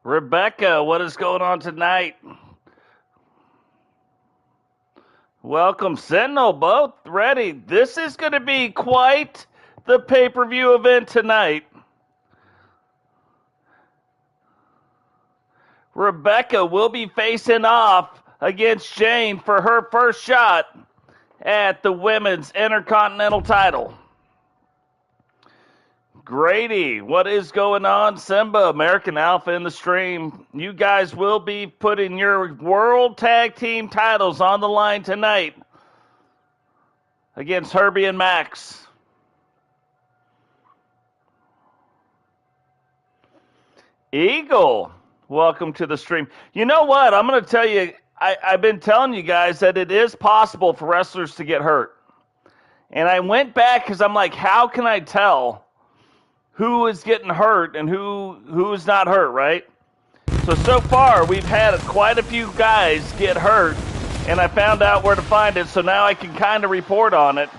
Rebecca, what is going on tonight? Welcome, Sentinel, both ready. This is going to be quite the pay-per-view event tonight. Rebecca will be facing off against Jane for her first shot at the Women's Intercontinental title. Grady, what is going on? Cimba, American Alpha in the stream. You guys will be putting your World Tag Team titles on the line tonight against Herbie and Max. Eagle, welcome to the stream. You know what? I'm going to tell you, I've been telling you guys that it is possible for wrestlers to get hurt. And I went back because I'm like, how can I tell who is getting hurt and who is not hurt, right? So far, we've had quite a few guys get hurt, and I found out where to find it, so now I can kind of report on it.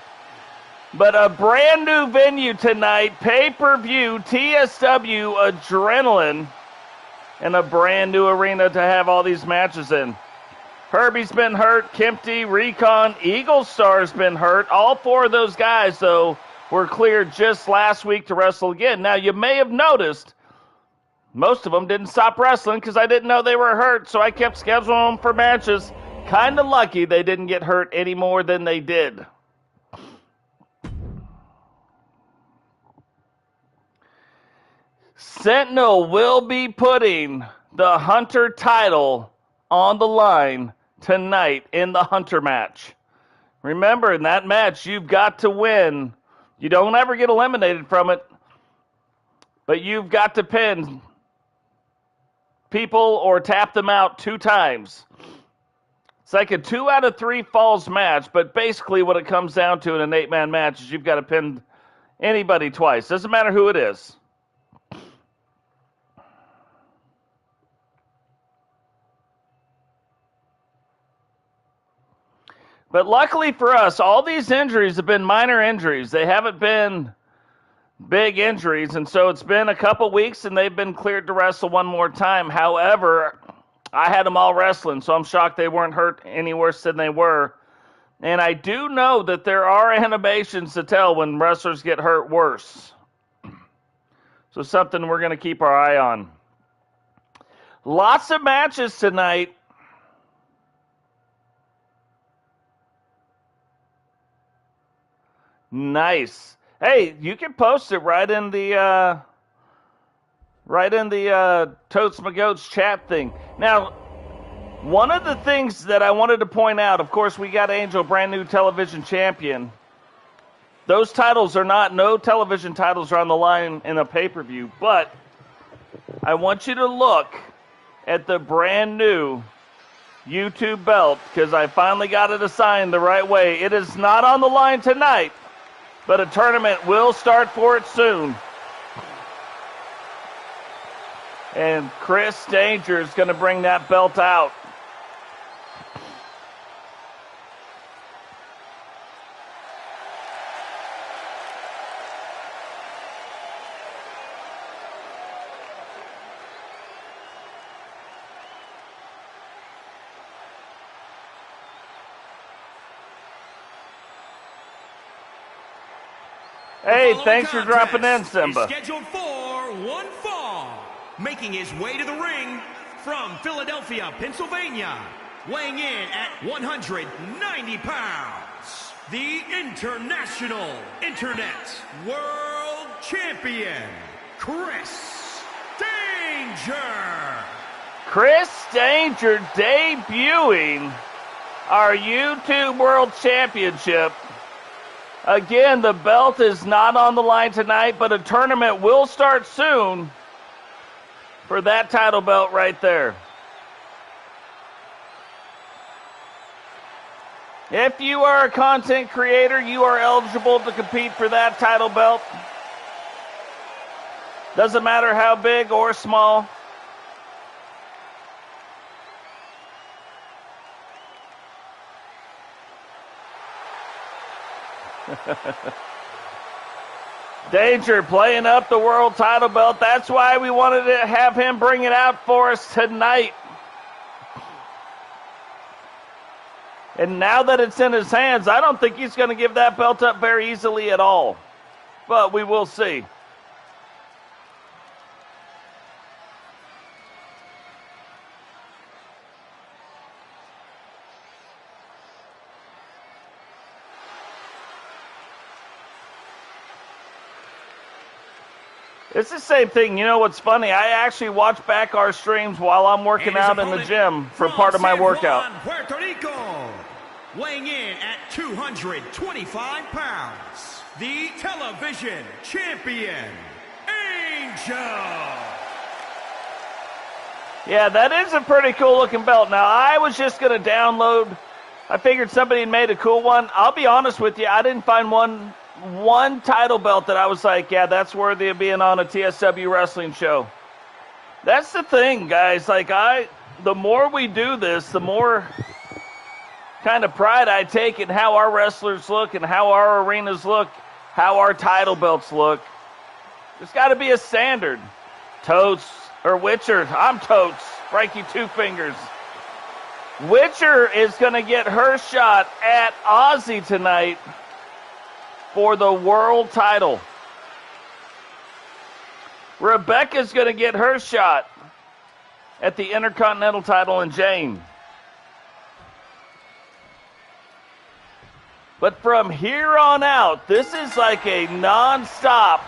But a brand new venue tonight, pay-per-view, TSW Adrenaline, and a brand new arena to have all these matches in. Herbie's been hurt, Kempty, Recon, Eagle Star's been hurt. All four of those guys, though, were cleared just last week to wrestle again. Now, you may have noticed most of them didn't stop wrestling because I didn't know they were hurt, so I kept scheduling them for matches. Kind of lucky they didn't get hurt any more than they did. Sentinel will be putting the Hunter title on the line tonight in the Hunter match. Remember, in that match, you've got to win. You don't ever get eliminated from it, but you've got to pin people or tap them out 2 times. It's like a 2 out of 3 falls match, but basically what it comes down to in an 8-man match is you've got to pin anybody twice. Doesn't matter who it is. But luckily for us, all these injuries have been minor injuries. They haven't been big injuries, and so it's been a couple weeks, and they've been cleared to wrestle one more time. However, I had them all wrestling, so I'm shocked they weren't hurt any worse than they were. And I do know that there are animations to tell when wrestlers get hurt worse. So something we're going to keep our eye on. Lots of matches tonight. Nice. Hey, you can post it right in the Totes My Goats chat thing. Now, one of the things that I wanted to point out, of course, we got Angel, brand new television champion. Those titles are no television titles are on the line in a pay-per-view, but I want you to look at the brand new YouTube belt because I finally got it assigned the right way. It is not on the line tonight, but a tournament will start for it soon. And Chris Danger is going to bring that belt out. Hey, thanks for dropping in, Cimba. Scheduled for one fall, making his way to the ring from Philadelphia, Pennsylvania, weighing in at 190 pounds, the International Internet World Champion, Chris Danger. Chris Danger debuting our YouTube World Championship. Again, the belt is not on the line tonight, but a tournament will start soon for that title belt right there. If you are a content creator, you are eligible to compete for that title belt. Doesn't matter how big or small. Danger playing up the world title belt. That's why we wanted to have him bring it out for us tonight. And now that it's in his hands, I don't think he's going to give that belt up very easily at all. But we will see. It's the same thing. You know what's funny? I actually watch back our streams while I'm working out in the gym for part of my workout. Puerto Rico, weighing in at 225 pounds, the television champion, Angel. Yeah, that is a pretty cool looking belt. Now, I was just going to download. I figured somebody had made a cool one. I'll be honest with you. I didn't find one title belt that I was like, yeah, that's worthy of being on a TSW Wrestling show. That's the thing, guys. Like, the more we do this, the more kind of pride I take in how our wrestlers look and how our arenas look, how our title belts look. There's got to be a standard. Totes, or Witcher. I'm Totes. Frankie Two Fingers. Witcher is going to get her shot at Aussie tonight for the world title. Rebecca's going to get her shot at the Intercontinental title in Jane. But from here on out, this is like a non-stop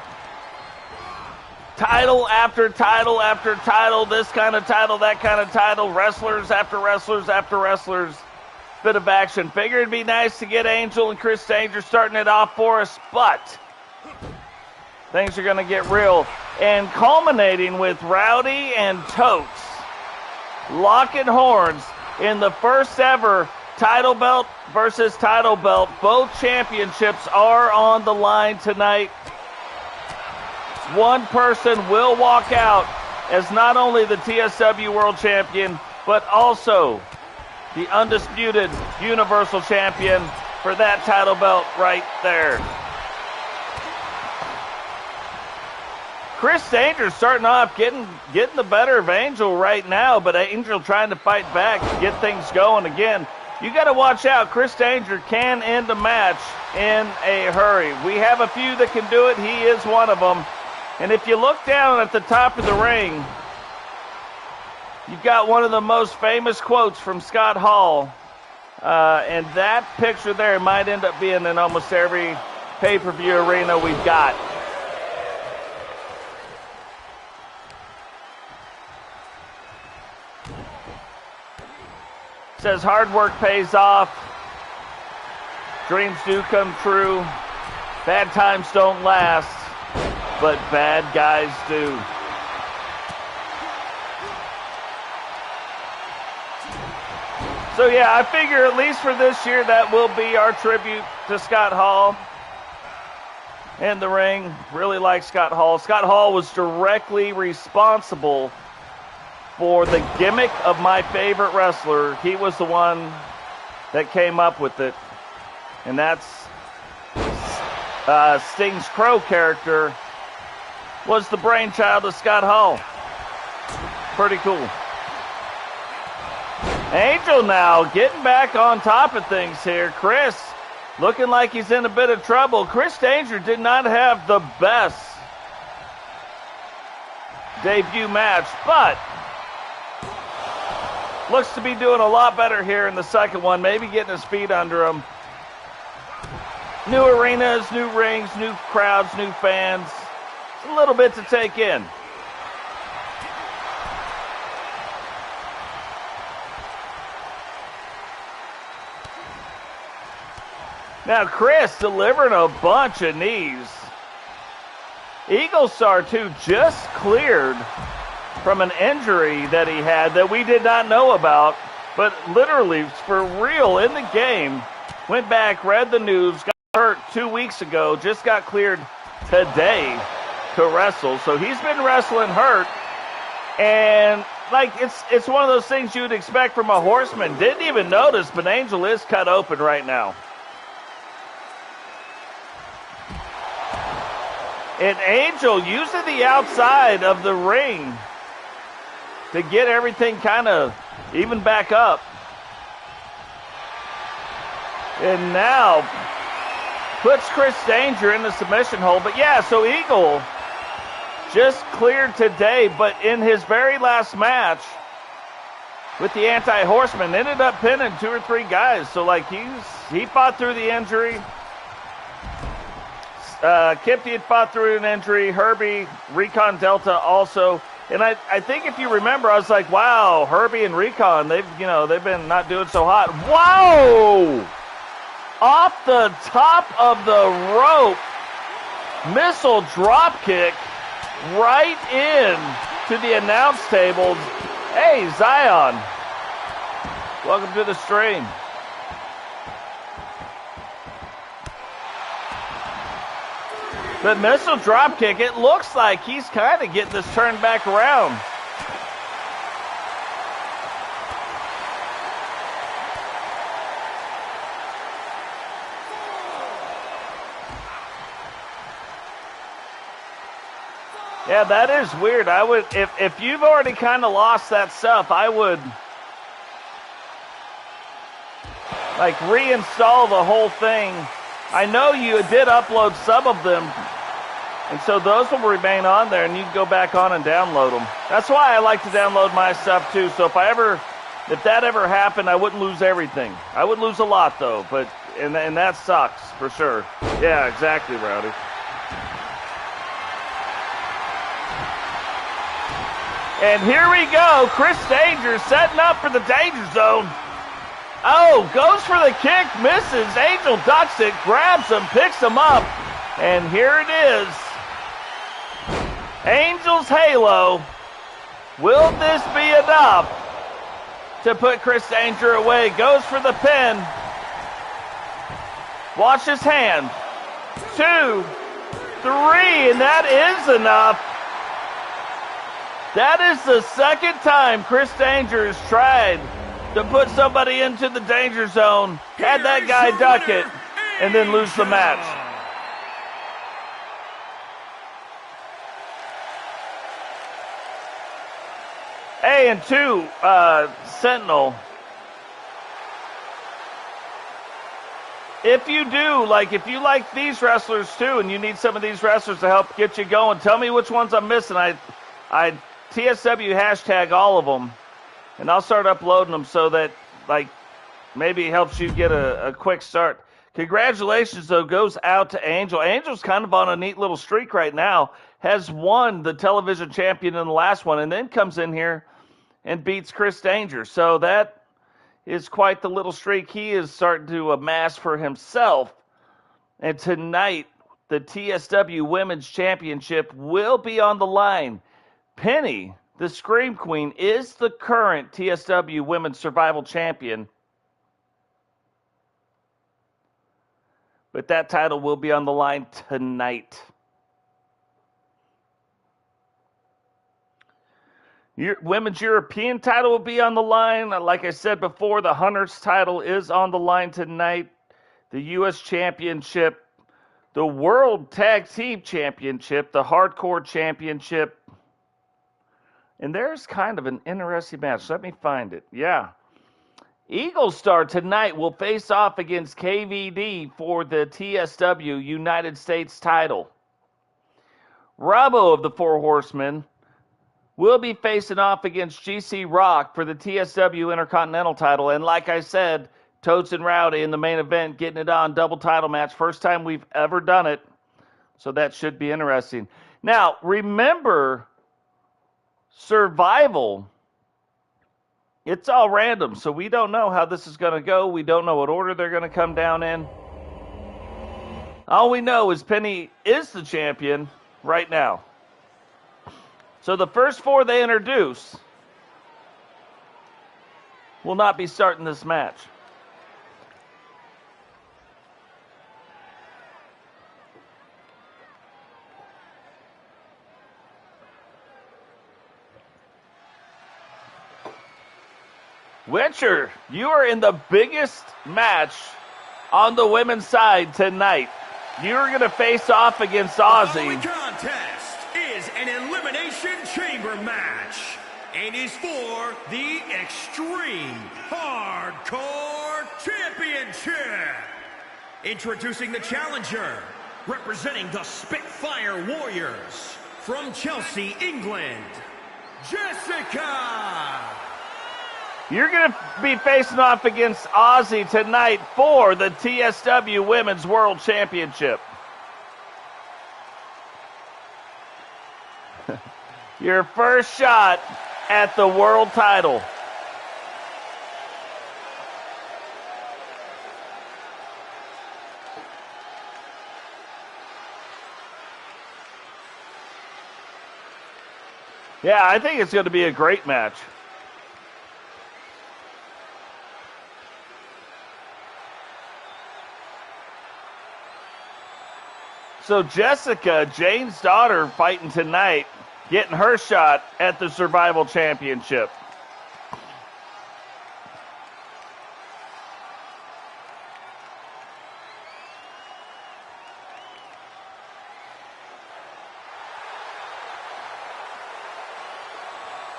title after title after title, this kind of title, that kind of title, wrestlers after wrestlers after wrestlers. Bit of action. Figured it'd be nice to get Angel and Chris Danger starting it off for us, but things are going to get real. And culminating with Rowdy and Totes locking horns in the first ever title belt versus title belt. Both championships are on the line tonight. One person will walk out as not only the TSW World Champion, but also the undisputed Universal Champion for that title belt right there. Chris Danger starting off getting the better of Angel right now, but Angel trying to fight back, get things going again. You got to watch out. Chris Danger can end a match in a hurry. We have a few that can do it. He is one of them. And if you look down at the top of the ring, you've got one of the most famous quotes from Scott Hall. And that picture there might end up being in almost every pay-per-view arena we've got. Says hard work pays off. Dreams do come true. Bad times don't last, but bad guys do. So yeah, I figure at least for this year that will be our tribute to Scott Hall in the ring. Really like Scott Hall. Scott Hall was directly responsible for the gimmick of my favorite wrestler. He was the one that came up with it. And that's Sting's Crow character was the brainchild of Scott Hall. Pretty cool. Angel now getting back on top of things here. Chris looking like he's in a bit of trouble. Chris Danger did not have the best debut match, but looks to be doing a lot better here in the second one, maybe getting his feet under him. New arenas, new rings, new crowds, new fans. It's a little bit to take in. Now Chris delivering a bunch of knees. Eagle Star 2 just cleared from an injury that he had that we did not know about, but literally for real in the game, went back, read the news, got hurt 2 weeks ago, just got cleared today to wrestle. So he's been wrestling hurt, and like it's one of those things you would expect from a horseman. Didn't even notice, but Angel is cut open right now. And Angel using the outside of the ring to get everything kind of even back up. And now puts Chris Danger in the submission hold. But yeah, so Eagle just cleared today, but in his very last match with the Anti-Horseman, ended up pinning 2 or 3 guys. So like he fought through the injury. Kipty had fought through an injury. Herbie, Recon Delta also. And I think if you remember, I was like, wow, Herbie and Recon, they've been not doing so hot. Whoa! Off the top of the rope, missile drop kick right in to the announce table. Hey, Zion, welcome to the stream. The missile drop kick, it looks like he's kind of getting this turned back around. Yeah, that is weird. I would, if you've already kind of lost that stuff, I would like reinstall the whole thing. I know you did upload some of them, and so those will remain on there, and you can go back on and download them. That's why I like to download my stuff too. So if that ever happened, I wouldn't lose everything. I would lose a lot though, but and that sucks for sure. Yeah, exactly, Rowdy. And here we go. Chris Danger setting up for the danger zone. Oh, goes for the kick, misses. Angel ducks it, grabs him, picks him up. And here it is. Angel's Halo. Will this be enough to put Chris Danger away? Goes for the pin. Watch his hand. 2, 3, and that is enough. That is the second time Chris Danger has tried to put somebody into the danger zone, had that guy duck it, and then lose the match. Hey, and 2, Sentinel. If you like these wrestlers too, and you need some of these wrestlers to help get you going, tell me which ones I'm missing. I TSW hashtag all of them. And I'll start uploading them so that, like, maybe it helps you get a quick start. Congratulations, though, goes out to Angel. Angel's kind of on a neat little streak right now. Has won the television champion in the last one, and then comes in here and beats Chris Danger. So that is quite the little streak he is starting to amass for himself. And tonight, the TSW Women's Championship will be on the line. Penny, the Scream Queen, is the current TSW Women's Survival Champion. But that title will be on the line tonight. Women's European title will be on the line. Like I said before, the Hunters title is on the line tonight. The U.S. Championship, the World Tag Team Championship, the Hardcore Championship. And there's kind of an interesting match. Let me find it. Yeah. Eagle Star tonight will face off against KVD for the TSW United States title. Rabo of the Four Horsemen will be facing off against GC Rock for the TSW Intercontinental title. And like I said, Toads and Rowdy in the main event, getting it on, double title match. First time we've ever done it. So that should be interesting. Now, remember, Survival, it's all random, so we don't know how this is going to go. We don't know what order they're going to come down in. All we know is Penny is the champion right now. So the first 4 they introduce will not be starting this match. Witcher, you are in the biggest match on the women's side tonight. You're going to face off against Aussie. Chamber match and is for the Extreme Hardcore Championship. Introducing the challenger, representing the Spitfire Warriors, from Chelsea, England, Jessica. You're going to be facing off against Ozzy tonight for the TSW Women's World Championship. Your first shot at the world title. Yeah, I think it's going to be a great match. So Jessica, Jane's daughter, fighting tonight, getting her shot at the Survival Championship.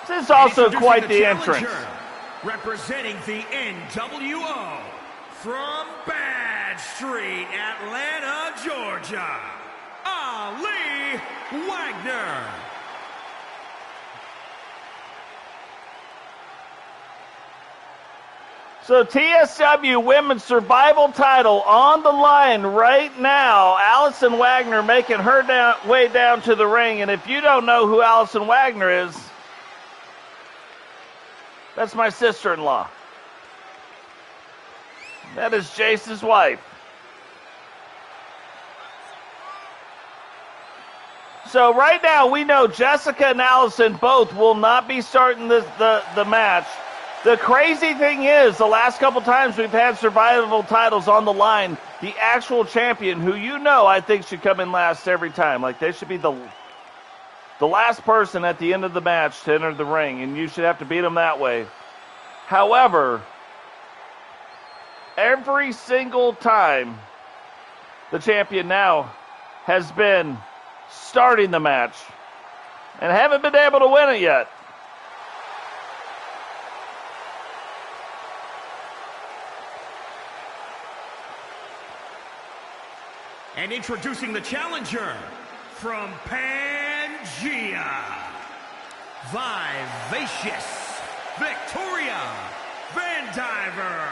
This is also quite the entrance. Representing the NWO from Bad Street, Atlanta, Georgia, Ali Wagner. So TSW Women's Survival title on the line right now. Allison Wagner making her way down to the ring. And if you don't know who Allison Wagner is, that's my sister-in-law. That is Jace's wife. So right now we know Jessica and Allison both will not be starting the match. The crazy thing is, the last couple times we've had survival titles on the line, the actual champion, who you know I think should come in last every time. Like, they should be the last person at the end of the match to enter the ring, and you should have to beat them that way. However, every single time the champion now has been starting the match and haven't been able to win it yet. And introducing the challenger from Pangea, Vivacious Victoria Vandiver.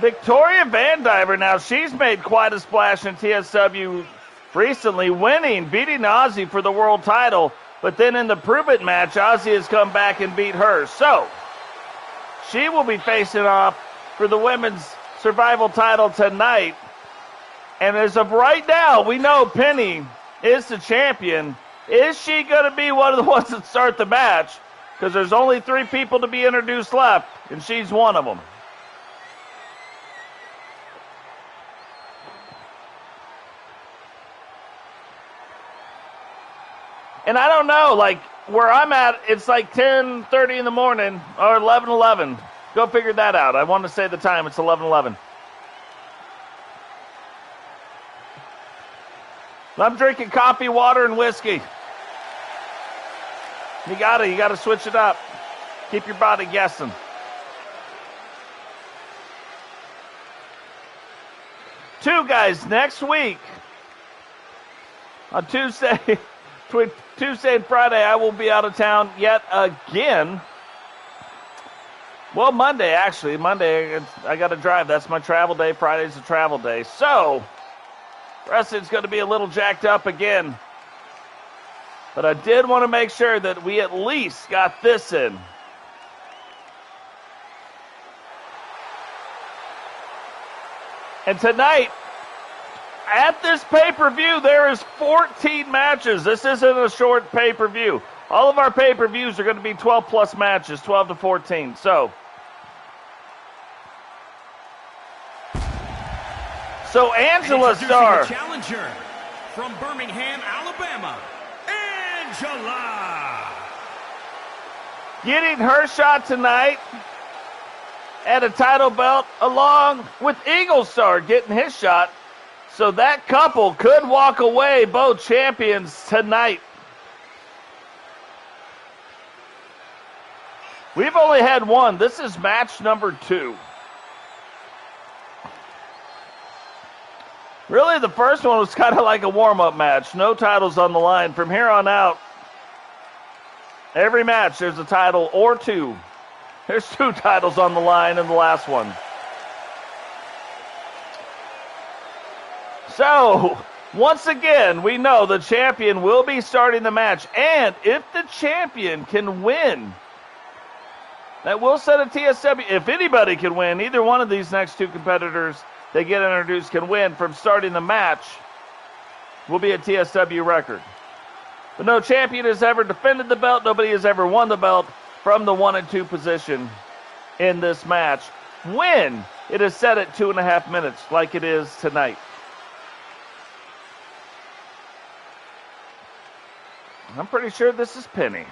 Victoria Vandiver, now she's made quite a splash in TSW recently, beating Ozzy for the world title, but then in the Prove It match, Ozzy has come back and beat her. So, she will be facing off for the women's survival title tonight. And as of right now, we know Penny is the champion. Is she going to be one of the ones that start the match? Because there's only 3 people to be introduced left, and she's one of them. And I don't know, like, where I'm at, it's like 10:30 in the morning, or 11:11. Go figure that out. I want to say the time. It's 11:11. I'm drinking coffee, water, and whiskey. You gotta switch it up. Keep your body guessing. Guys, next week, on Tuesday, between Tuesday and Friday, I will be out of town yet again. Well, Monday, actually. Monday, I got to drive. That's my travel day. Friday's a travel day. So, wrestling's going to be a little jacked up again. But I did want to make sure that we at least got this in. And tonight, at this pay-per-view, there is 14 matches. This isn't a short pay-per-view. All of our pay-per-views are going to be 12-plus matches, 12 to 14. So Angela Starr. Challenger from Birmingham, Alabama, Angela. Getting her shot tonight at a title belt, along with Eagle Star getting his shot. So that couple could walk away both champions tonight. We've only had one. This is match number 2. Really, the first one was kind of like a warm-up match. No titles on the line. From here on out, every match there's a title or 2. There's 2 titles on the line in the last one. So, once again, we know the champion will be starting the match. And if the champion can win, that will set a TSW. If anybody can win, either one of these next 2 competitors they get introduced can win from starting the match, will be a TSW record. But no champion has ever defended the belt. Nobody has ever won the belt from the 1 and 2 position in this match when it is set at 2.5 minutes like it is tonight. I'm pretty sure this is Penny.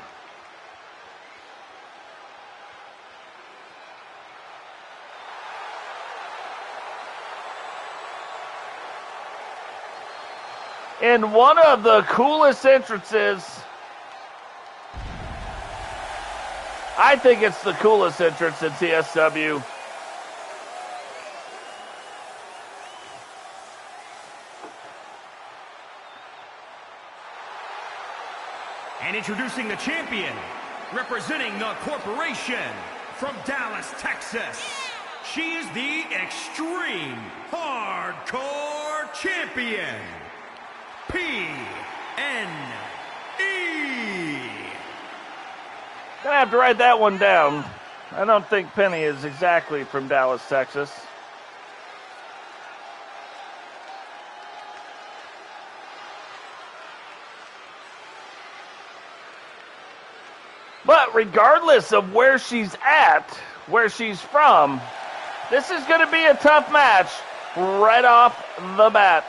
In one of the coolest entrances, I think it's the coolest entrance in TSW. And introducing the champion, representing the corporation from Dallas, Texas. She is the Extreme Hardcore Champion, PNE. Gonna have to write that one down. I don't think Penny is exactly from Dallas, Texas. But regardless of where she's at, where she's from, this is going to be a tough match right off the bat.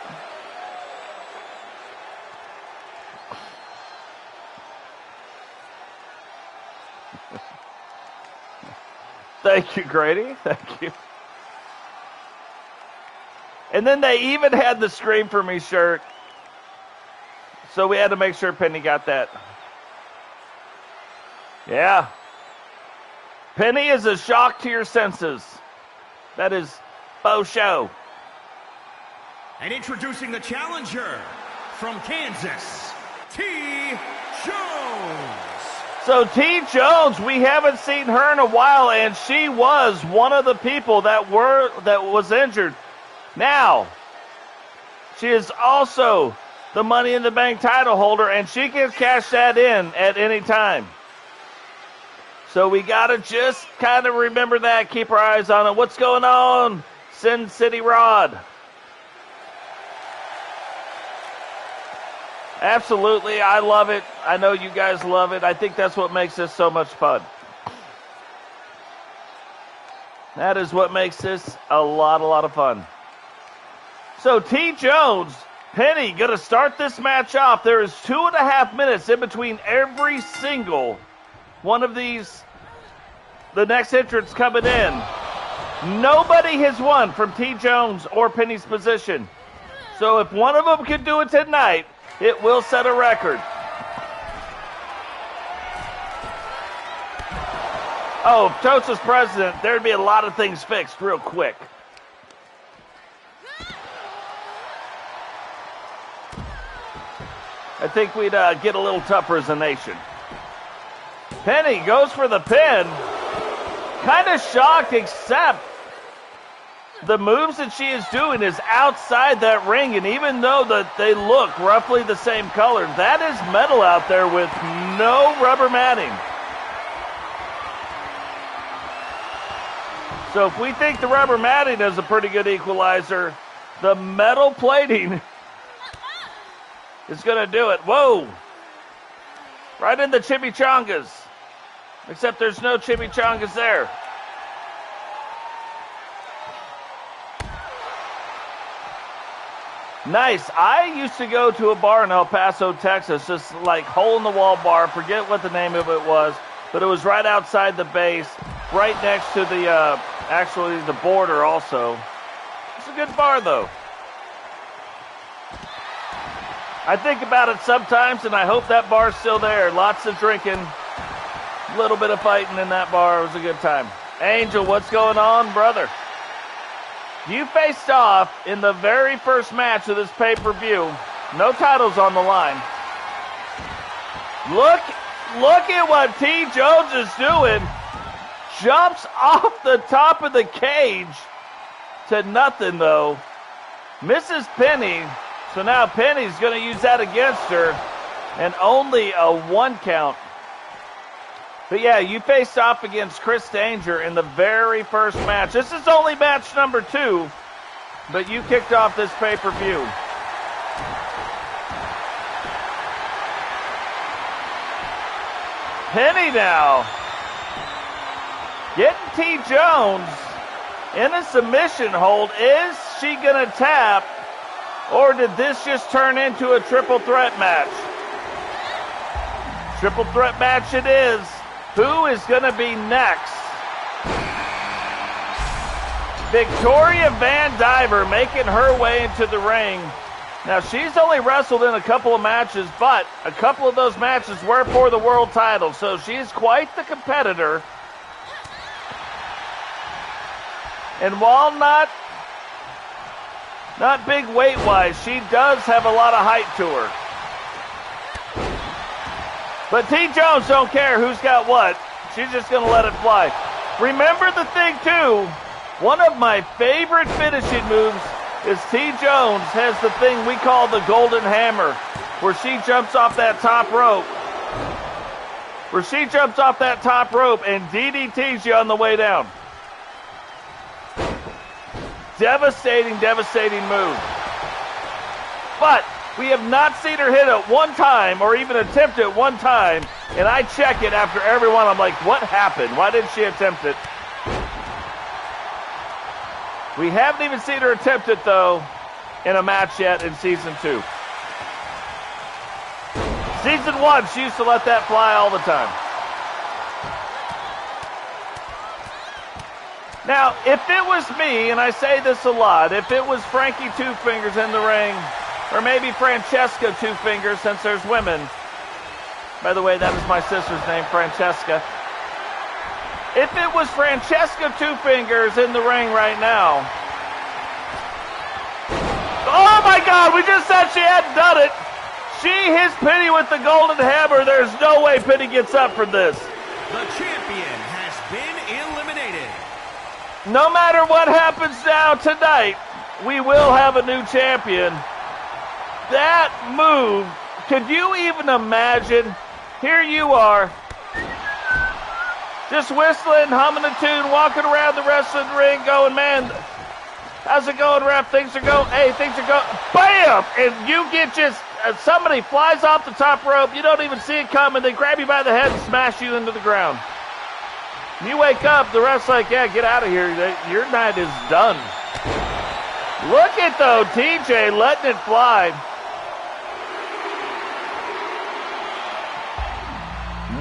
Thank you, Grady. Thank you. And then they even had the Scream For Me shirt. So we had to make sure Penny got that. Yeah. Penny is a shock to your senses. That is faux show. And introducing the challenger from Kansas, TJones. So TJones, we haven't seen her in a while, and she was one of the people that was injured. Now, she is also the Money in the Bank title holder, and she can cash that in at any time. So we got to just kind of remember that, keep our eyes on it. What's going on, Sin City Rod? Absolutely, I love it. I know you guys love it. I think that's what makes this so much fun. That is what makes this a lot of fun. So TJones, Penny, going to start this match off. There is 2.5 minutes in between every single one of these, the next entrance coming in. Nobody has won from TJones or Penny's position. So if one of them can do it tonight, it will set a record. Oh, if Toast was president, there'd be a lot of things fixed real quick. I think we'd get a little tougher as a nation. Penny goes for the pin. Kind of shocked, except the moves that she is doing is outside that ring, and even though that they look roughly the same color, that is metal out there with no rubber matting. So if we think the rubber matting is a pretty good equalizer, the metal plating is going to do it. Whoa! Right in the chimichangas. Except there's no chimichangas there. Nice. I used to go to a bar in El Paso, Texas, just like hole-in-the-wall bar. Forget what the name of it was, but it was right outside the base, right next to the, actually the border also. It's a good bar, though. I think about it sometimes, and I hope that bar's still there. Lots of drinking. A little bit of fighting in that bar. It was a good time. Angel, what's going on, brother? You faced off in the very first match of this pay-per-view. No titles on the line. Look at what TJones is doing. Jumps off the top of the cage to nothing, though. Misses Penny. So now Penny's going to use that against her. And only a 1 count. But yeah, you faced off against Chris Danger in the very first match. This is only match number 2, but you kicked off this pay-per-view. Penny now getting TJones in a submission hold. Is she going to tap, or did this just turn into a triple threat match? Triple threat match it is. Who is going to be next? Victoria Van Diver making her way into the ring. Now, she's only wrestled in a couple of matches, but a couple of those matches were for the world title, so she's quite the competitor. And while not big weight-wise, she does have a lot of height to her. But TJones don't care who's got what. She's just going to let it fly. Remember the thing, too. One of my favorite finishing moves is TJones has the thing we call the Golden Hammer, where she jumps off that top rope. And DDTs you on the way down. Devastating move. But we have not seen her hit it one time, or even attempt it one time, and I check it after every one. I'm like, what happened? Why didn't she attempt it? We haven't even seen her attempt it, though, in a match yet in Season 2. Season 1, she used to let that fly all the time. Now, if it was me, and I say this a lot, if it was Frankie Two Fingers in the ring, or maybe Francesca Two Fingers, since there's women. By the way, that is my sister's name, Francesca. If it was Francesca Two Fingers in the ring right now. Oh my God, we just said she hadn't done it. She hits Penny with the Golden Hammer. There's no way Penny gets up from this. The champion has been eliminated. No matter what happens now tonight, we will have a new champion. That move, could you even imagine? Here you are, just whistling, humming a tune, walking around the wrestling ring going, man, how's it going, ref? Things are going, bam! And you get just, somebody flies off the top rope, you don't even see it coming, they grab you by the head and smash you into the ground. You wake up, the ref's like, yeah, get out of here, your night is done. Look at, though, TJ letting it fly.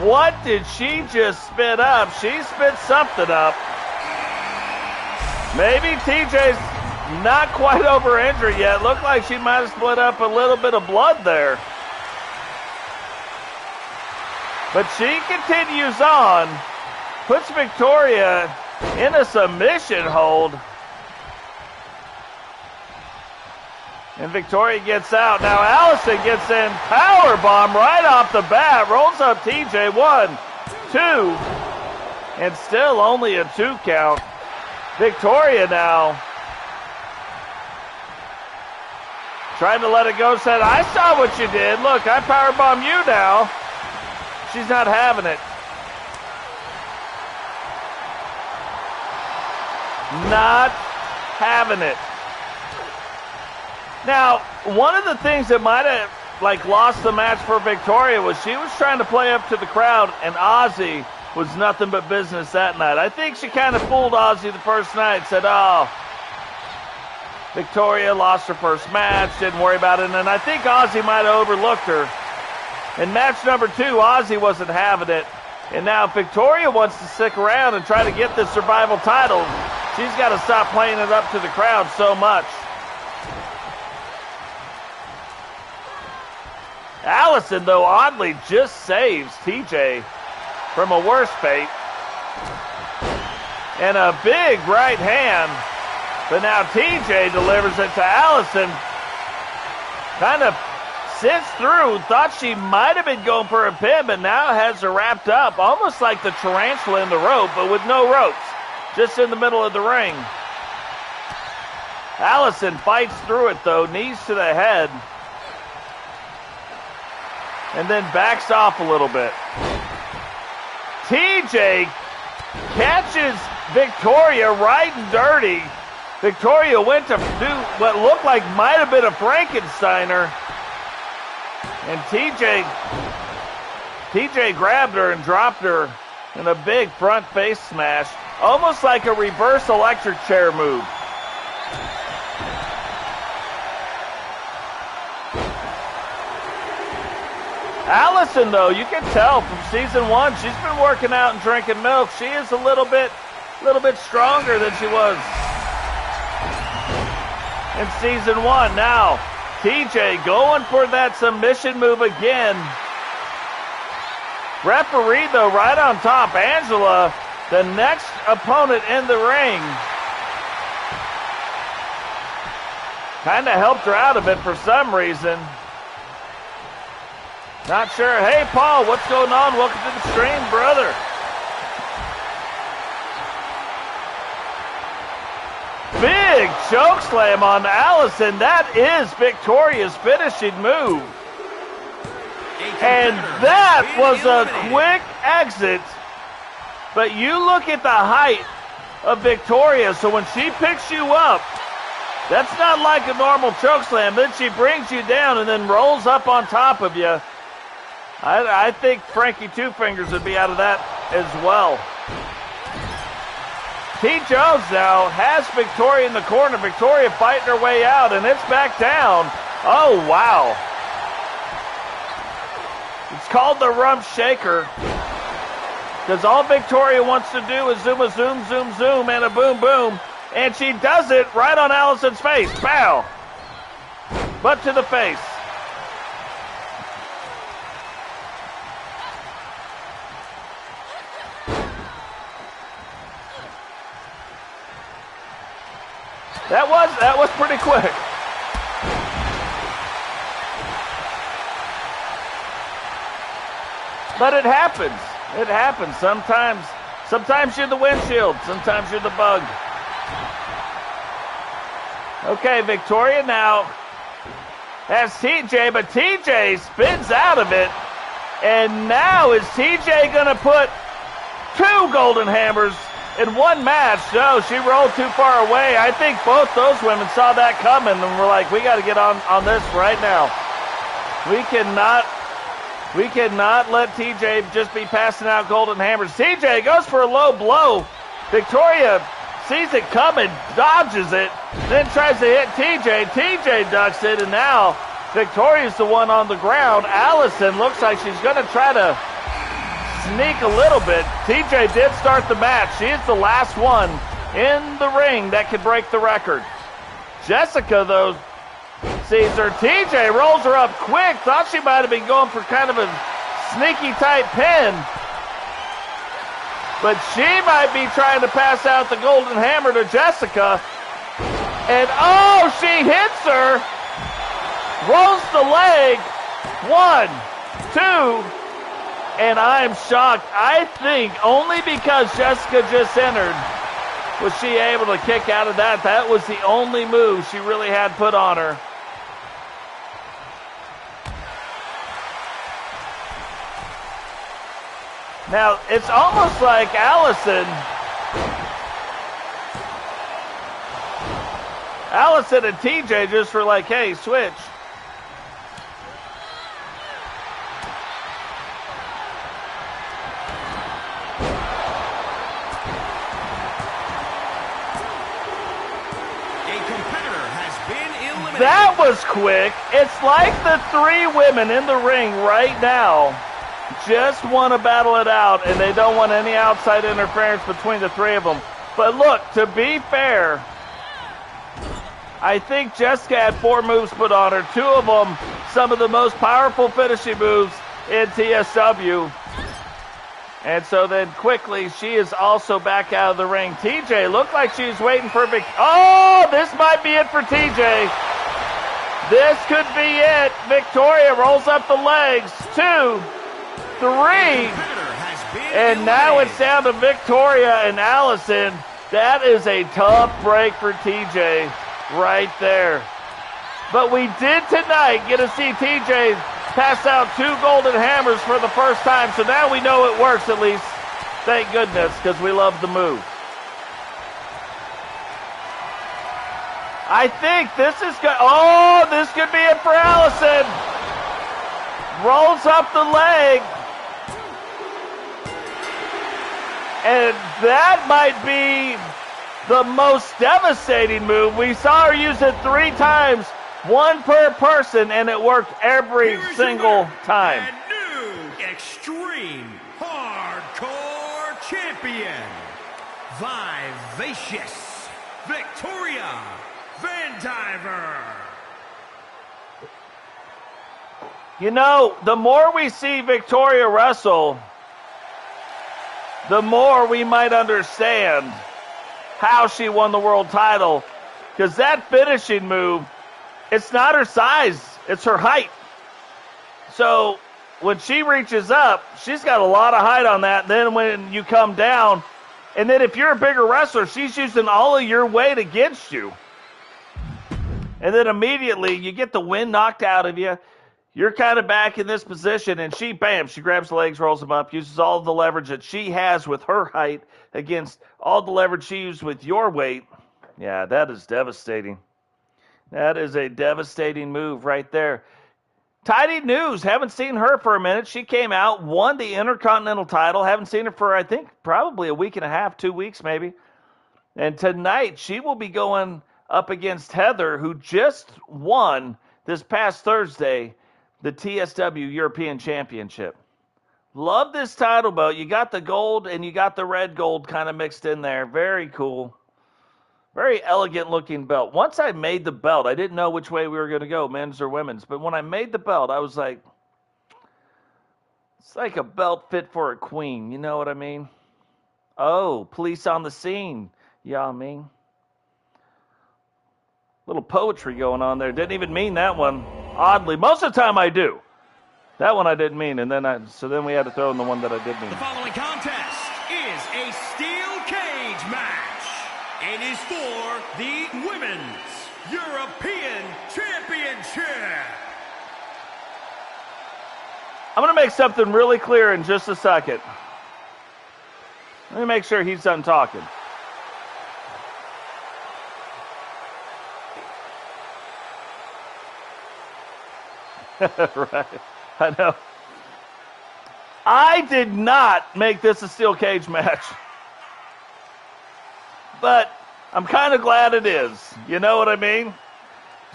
What did she just spit up? She spit something up. Maybe TJ's not quite over injury yet. Looked like she might have split up a little bit of blood there. But she continues on. Puts Victoria in a submission hold. And Victoria gets out. Now Allison gets in. Powerbomb right off the bat. Rolls up TJ. 1, 2. And still only a 2 count. Victoria now trying to let it go. Said, I saw what you did. Look, I powerbomb you now. She's not having it. Not having it. Now, one of the things that might have lost the match for Victoria was she was trying to play up to the crowd, and Ozzy was nothing but business that night. I think she kind of fooled Ozzy the first night, said, oh, Victoria lost her first match, didn't worry about it, and I think Ozzy might have overlooked her. In match number 2, Ozzy wasn't having it, and now if Victoria wants to stick around and try to get the survival title, she's got to stop playing it up to the crowd so much. Allison, though, oddly just saves TJ. from a worse fate. And a big right hand. But now TJ delivers it to Allison. Kind of sits through, thought she might have been going for a pin, but now has her wrapped up, almost like the tarantula in the rope, but with no ropes, just in the middle of the ring. Allison fights through it, though, knees to the head, and then backs off a little bit. TJ catches Victoria right and dirty. Victoria went to do what looked like might have been a Frankensteiner. And TJ grabbed her and dropped her in a big front face smash. Almost like a reverse electric chair move. Allison, though, you can tell from season 1, she's been working out and drinking milk. She is a little bit stronger than she was in season 1. Now, TJ going for that submission move again. Referee, though, right on top. Angela, the next opponent in the ring. Kind of helped her out a bit for some reason. Not sure. Hey, Paul, what's going on? Welcome to the stream, brother. Big choke slam on Allison. That is Victoria's finishing move. And that was a quick exit. But you look at the height of Victoria. So when she picks you up, that's not like a normal choke slam. Then she brings you down and then rolls up on top of you. I think Frankie Two Fingers would be out of that as well. TJones now has Victoria in the corner. Victoria fighting her way out, and it's back down. Oh, wow. It's called the rump shaker. Because all Victoria wants to do is zoom, zoom, zoom, and a boom, boom. And she does it right on Allison's face. Pow. Butt to the face. That was pretty quick. But it happens. It happens. Sometimes you're the windshield. Sometimes you're the bug. Okay, Victoria now has TJ, but TJ spins out of it. And now is TJ going to put 2 golden hammers in one match? No, she rolled too far away. I think both those women saw that coming and were like, we got to get on this right now. We cannot let TJ just be passing out golden hammers. TJ goes for a low blow. Victoria sees it coming, dodges it, then tries to hit TJ. TJ ducks it, and now Victoria's the one on the ground. Allison looks like she's going to try to sneak a little bit. TJ did start the match. She is the last one in the ring that could break the record. Jessica, though, sees her. TJ rolls her up quick. Thought she might have been going for kind of a sneaky tight pin. But she might be trying to pass out the golden hammer to Jessica. And oh, she hits her. Rolls the leg. 1, 2. And I'm shocked. I think only because Jessica just entered was she able to kick out of that. That was the only move she really had put on her. Now, it's almost like Allison and TJ just were like, hey, switch. That was quick. It's like the 3 women in the ring right now just want to battle it out, and they don't want any outside interference between the 3 of them. But look, to be fair, I think Jessica had 4 moves put on her. 2 of them, some of the most powerful finishing moves in TSW. And so then quickly, she is also back out of the ring. TJ looked like she's waiting for a big... Oh, this might be it for TJ. This could be it. Victoria rolls up the legs. 2, 3. And now it's down to Victoria and Allison. That is a tough break for TJ right there. But we did tonight get to see TJ pass out 2 golden hammers for the first time. So now we know it works at least. Thank goodness, because we love the move. I think this is good. Oh, this could be it for Allison. Rolls up the leg. And that might be the most devastating move. We saw her use it 3 times, 1 per person, and it worked every single time. And new Extreme Hardcore Champion, Vivacious Victoria Vandiver. You know, the more we see Victoria wrestle, the more we might understand how she won the world title. Because that finishing move, it's not her size, it's her height. So when she reaches up, she's got a lot of height on that. Then when you come down, and then if you're a bigger wrestler, she's using all of your weight against you. And then immediately you get the wind knocked out of you. You're kind of back in this position, and she, bam, she grabs the legs, rolls them up, uses all of the leverage that she has with her height against all the leverage she used with your weight. Yeah, that is devastating. That is a devastating move right there. Tidy news. Haven't seen her for a minute. She came out, won the Intercontinental title. Haven't seen her for, I think, probably a week and a half, 2 weeks maybe. And tonight, she will be going up against Heather, who just won this past Thursday the TSW European Championship. Love this title belt. You got the gold and you got the red gold kind of mixed in there. Very cool. Very elegant looking belt. Once I made the belt, I didn't know which way we were going to go, men's or women's. But when I made the belt, I was like, it's like a belt fit for a queen. You know what I mean? Oh, police on the scene. Yeah, I mean. Little poetry going on there. Didn't even mean that one. Oddly, most of the time I do. That one I didn't mean, and then we had to throw in the one that I did mean. The following contest is a steel cage match and is for the Women's European Championship. I'm going to make something really clear in just a second. Let me make sure he's done talking. Right. I know. I did not make this a steel cage match. But I'm kind of glad it is. You know what I mean?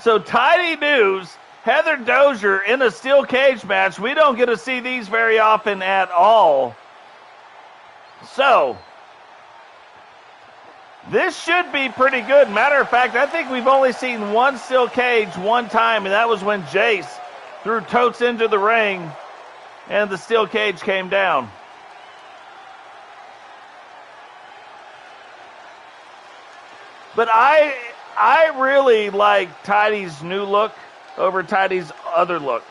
So, tidy news. Heather Dozier in a steel cage match. We don't get to see these very often at all. So, this should be pretty good. Matter of fact, I think we've only seen one steel cage one time, and that was when Jace threw Totes into the ring, and the steel cage came down. But I really like Tidy's new look over Tidy's other look.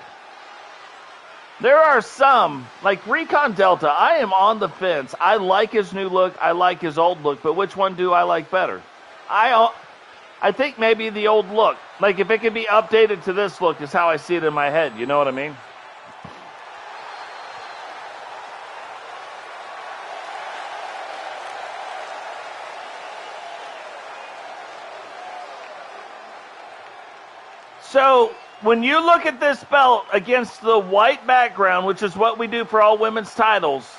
There are some, like Recon Delta, I am on the fence. I like his new look, I like his old look, but which one do I like better? I think maybe the old look. Like, if it could be updated to this look is how I see it in my head. You know what I mean? So, when you look at this belt against the white background, which is what we do for all women's titles,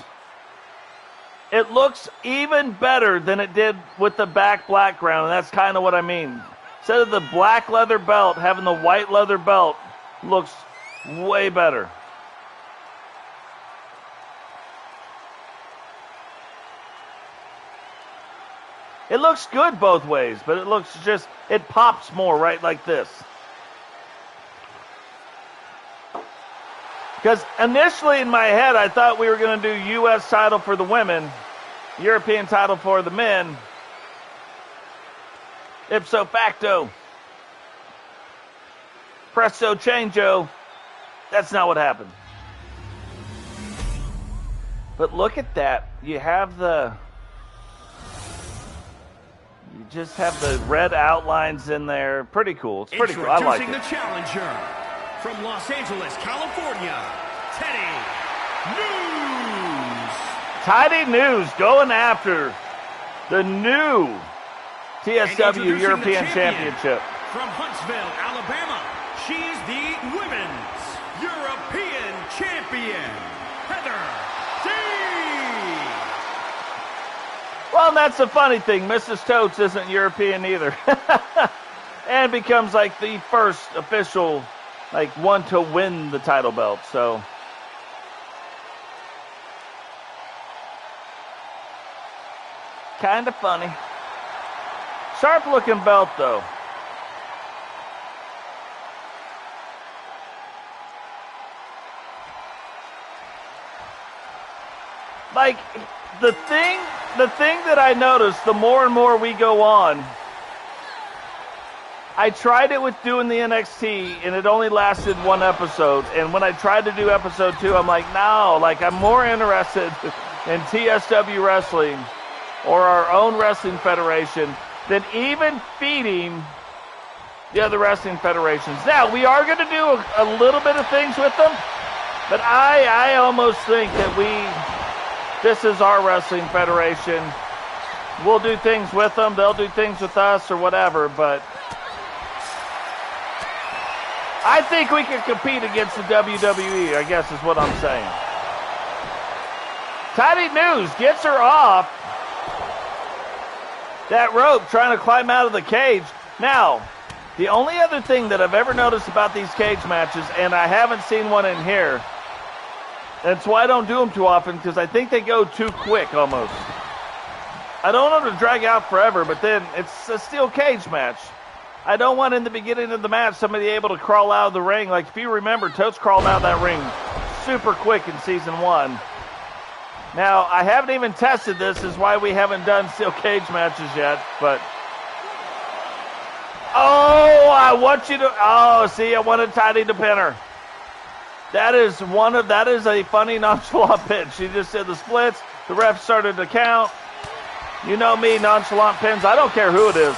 it looks even better than it did with the background, and that's kind of what I mean. Instead of the black leather belt, having the white leather belt looks way better. It looks good both ways, but it pops more right like this. Because initially in my head, I thought we were going to do U.S. title for the women, European title for the men. Ipso facto. Presto changeo. That's not what happened. But look at that. You just have the red outlines in there. Pretty cool. It's pretty cool. I like it. Introducing the challenger from Los Angeles, California, Teddy News. Teddy News going after the new TSW European Championship. From Huntsville, Alabama, she's the Women's European Champion, Heather D. Well, that's the funny thing. Mrs. Totes isn't European either. And becomes like the first official one to win the title belt. So kind of funny. Sharp looking belt though. Like the thing that I noticed, the more and more we go on, I tried it with doing the NXT, and it only lasted one episode. And when I tried to do episode 2, I'm like, no, I'm more interested in TSW Wrestling or our own wrestling federation than even feeding the other wrestling federations. Now, we are going to do a little bit of things with them, but I almost think that this is our wrestling federation. We'll do things with them, they'll do things with us or whatever, but I think we can compete against the WWE, I guess is what I'm saying. Teddy News gets her off that rope trying to climb out of the cage. Now, the only other thing that I've ever noticed about these cage matches, and I haven't seen one in here, that's why I don't do them too often, because I think they go too quick almost. I don't want them to drag out forever, but then it's a steel cage match. I don't want in the beginning of the match somebody able to crawl out of the ring. Like if you remember, Totes crawled out of that ring super quick in season 1. Now, I haven't even tested this, is why we haven't done steel cage matches yet, but oh, I want you to, I wanted Teddy to pin her. That is a funny nonchalant pin. She just did the splits, the ref started to count. You know me, nonchalant pins, I don't care who it is.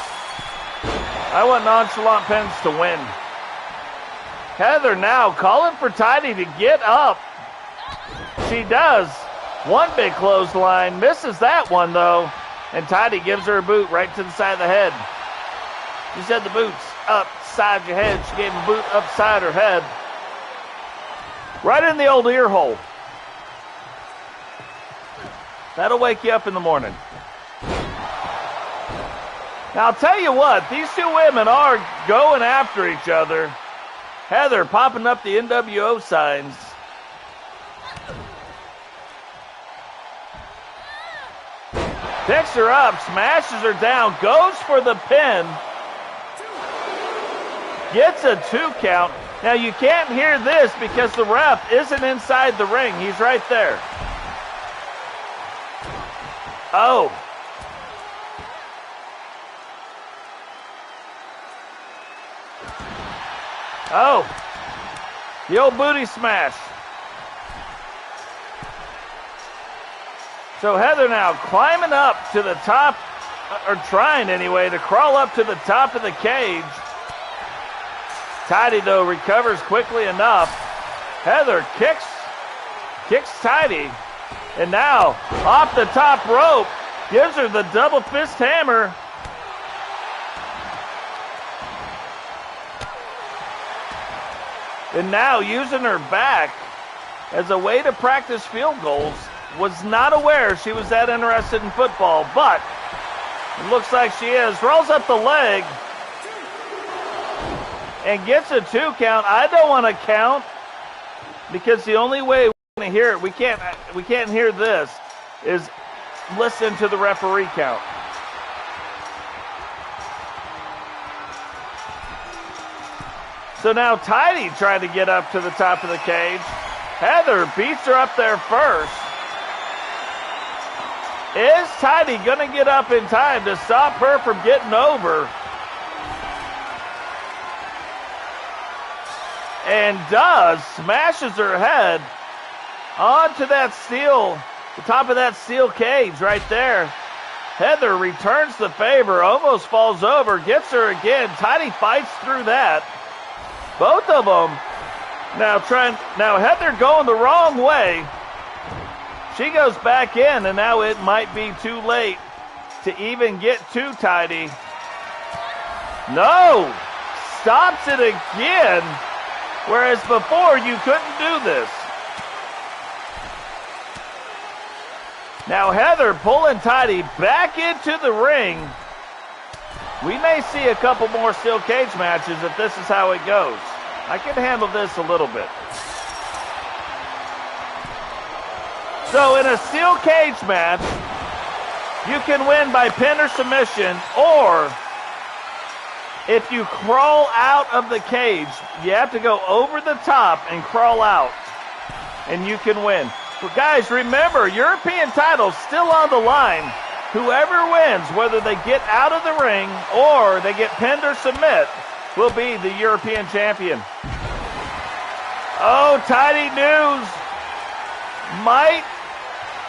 I want nonchalant pins to win. Heather now calling for Teddy to get up. She does. One big clothesline. Misses that one, though. And Teddy gives her a boot right to the side of the head. She said the boot's upside your head. She gave him a boot upside her head. Right in the old ear hole. That'll wake you up in the morning. Now, I'll tell you what, these two women are going after each other. Heather popping up the NWO signs. Picks her up, smashes her down, goes for the pin. Gets a 2 count. Now, you can't hear this because the ref isn't inside the ring. He's right there. Oh. Oh, the old booty smash. So Heather now climbing up to the top, or trying anyway, to crawl up to the top of the cage. Teddy, though, recovers quickly enough. Heather kicks Teddy, and now off the top rope, gives her the double fist hammer. And now using her back as a way to practice field goals. Was not aware she was that interested in football, but it looks like she is. Rolls up the leg and gets a 2 count. I don't want to count because the only way we're going to hear it, we can't hear this, is listen to the referee count. So now Teddy trying to get up to the top of the cage. Heather beats her up there first. Is Tidy going to get up in time to stop her from getting over? And does. Smashes her head onto that steel, the top of that steel cage right there. Heather returns the favor, almost falls over, gets her again. Tidy fights through that. Both of them now Heather going the wrong way. She goes back in, and now it might be too late to even get to Tidy. No! Stops it again, whereas before you couldn't do this. Now Heather pulling Tidy back into the ring. We may see a couple more steel cage matches if this is how it goes. I can handle this a little bit. So in a steel cage match, you can win by pin or submission, or if you crawl out of the cage, you have to go over the top and crawl out, and you can win. But guys, remember, European title's still on the line. Whoever wins, whether they get out of the ring or they get pinned or submit, will be the European champion. Oh, Tidy News might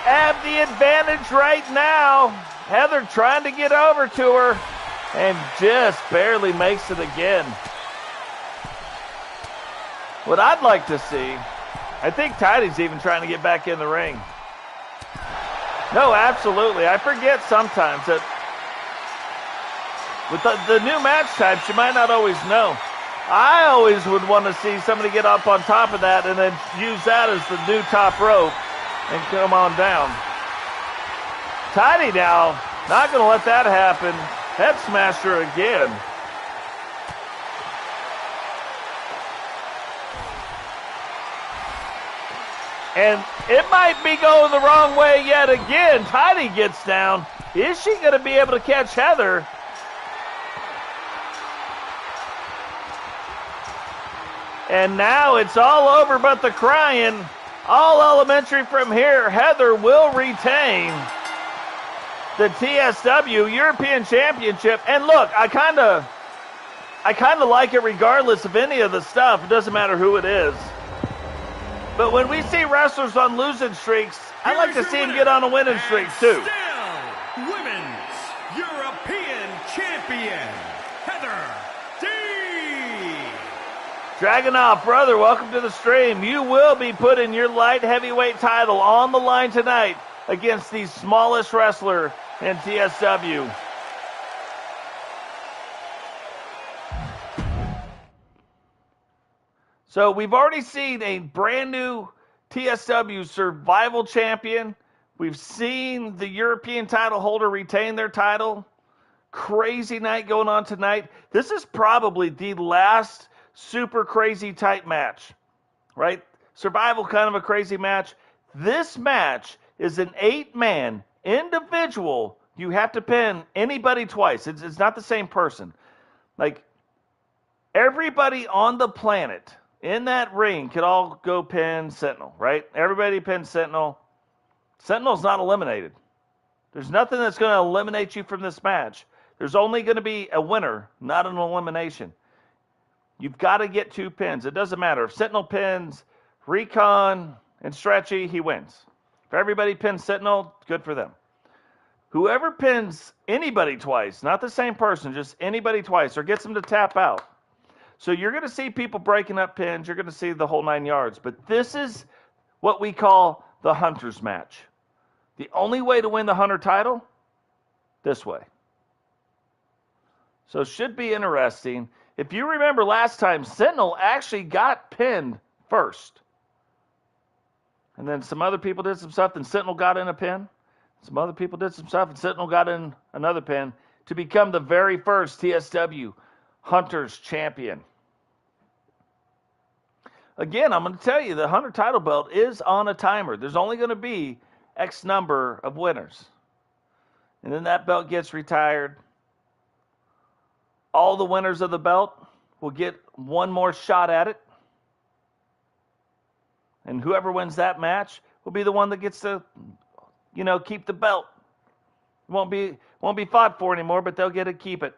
have the advantage right now. Heather trying to get over to her and just barely makes it again. What I'd like to see, I think Tidy's even trying to get back in the ring. No, absolutely. I forget sometimes that with the new match types, you might not always know. I always would want to see somebody get up on top of that and then use that as the new top rope and come on down. Tidy now, not going to let that happen. Head smasher again. And it might be going the wrong way yet again. Tidy gets down. Is she going to be able to catch Heather? And now it's all over but the crying. All elementary from here. Heather will retain the TSW European Championship. And look, I kind of like it regardless of any of the stuff. It doesn't matter who it is. But when we see wrestlers on losing streaks, I like to see them get on a winning streak too. Still, Women's European Champion, Heather D. Dragunov, brother, welcome to the stream. You will be putting your light heavyweight title on the line tonight against the smallest wrestler in TSW. So we've already seen a brand new TSW Survival Champion. We've seen the European title holder retain their title. Crazy night going on tonight. This is probably the last super crazy type match, right? Survival, kind of a crazy match. This match is an 8-man individual. You have to pin anybody twice. It's not the same person. Like, everybody on the planet in that ring could all go pin Sentinel, right? Everybody pins Sentinel. Sentinel's not eliminated. There's nothing that's going to eliminate you from this match. There's only going to be a winner, not an elimination. You've got to get 2 pins. It doesn't matter. If Sentinel pins Recon and Stretchy, he wins. If everybody pins Sentinel, good for them. Whoever pins anybody twice, not the same person, just anybody twice, or gets them to tap out. So you're going to see people breaking up pins. You're going to see the whole 9 yards. But this is what we call the Hunter's match. The only way to win the Hunter title, this way. So it should be interesting. If you remember last time, Sentinel actually got pinned first. And then some other people did some stuff, and Sentinel got in a pin. Some other people did some stuff, and Sentinel got in another pin to become the very first TSW Hunter's champion. Again, I'm going to tell you, the Hunter title belt is on a timer. There's only going to be X number of winners. And then that belt gets retired. All the winners of the belt will get one more shot at it. And whoever wins that match will be the one that gets to, keep the belt. It won't be fought for anymore, but they'll get to keep it.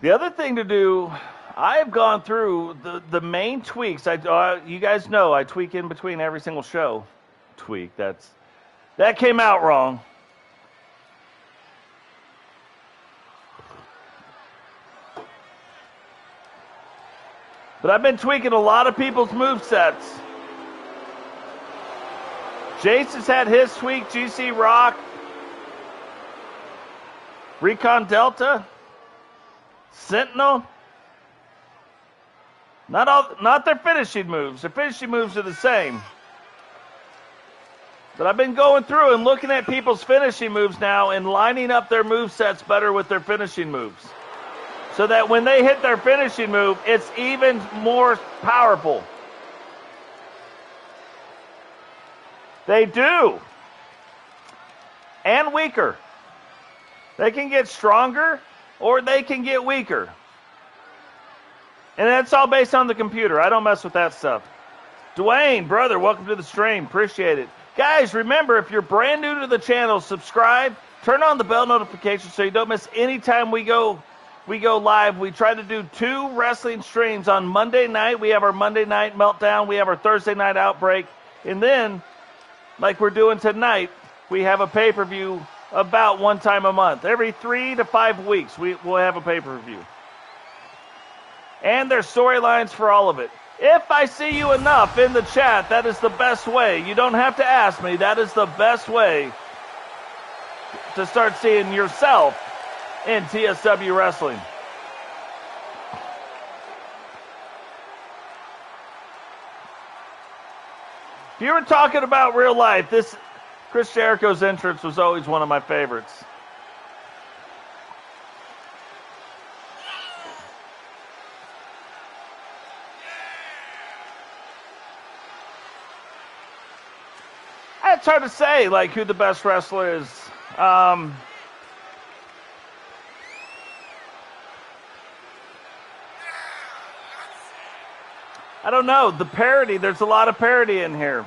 The other thing to do, I have gone through the main tweaks. You guys know I tweak in between every single show. That came out wrong. But I've been tweaking a lot of people's movesets. Jace has had his tweak, GC Rock, Recon Delta, Sentinel. Not their finishing moves. Their finishing moves are the same. But I've been going through and looking at people's finishing moves now and lining up their movesets better with their finishing moves. So that when they hit their finishing move, it's even more powerful. They do. And weaker. They can get stronger or they can get weaker. And that's all based on the computer. I don't mess with that stuff. Dwayne, brother, welcome to the stream. Appreciate it. Guys, remember, if you're brand new to the channel, subscribe. Turn on the bell notification so you don't miss any time we go live. We try to do 2 wrestling streams on Monday night. We have our Monday night meltdown. We have our Thursday night outbreak. And then, like we're doing tonight, we have a pay-per-view about 1 time a month. Every 3 to 5 weeks, we'll have a pay-per-view. And there's storylines for all of it. If I see you enough in the chat, that is the best way. You don't have to ask me. That is the best way to start seeing yourself in TSW Wrestling. If you were talking about real life, this Chris Jericho's entrance was always one of my favorites. It's hard to say, who the best wrestler is. I don't know. The parody, there's a lot of parody in here.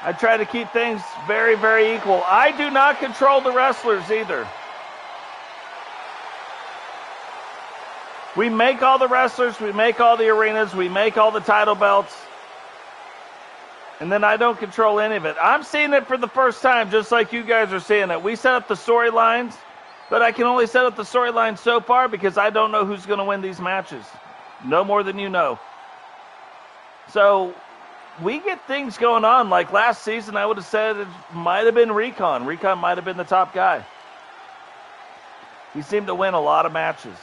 I try to keep things very, very equal. I do not control the wrestlers either. We make all the wrestlers, we make all the arenas, we make all the title belts. And then I don't control any of it. I'm seeing it for the first time, just like you guys are seeing it. We set up the storylines, but I can only set up the storylines so far because I don't know who's going to win these matches. No more than you know. So we get things going on. Like last season, I would have said it might have been Recon. Recon might have been the top guy. He seemed to win a lot of matches.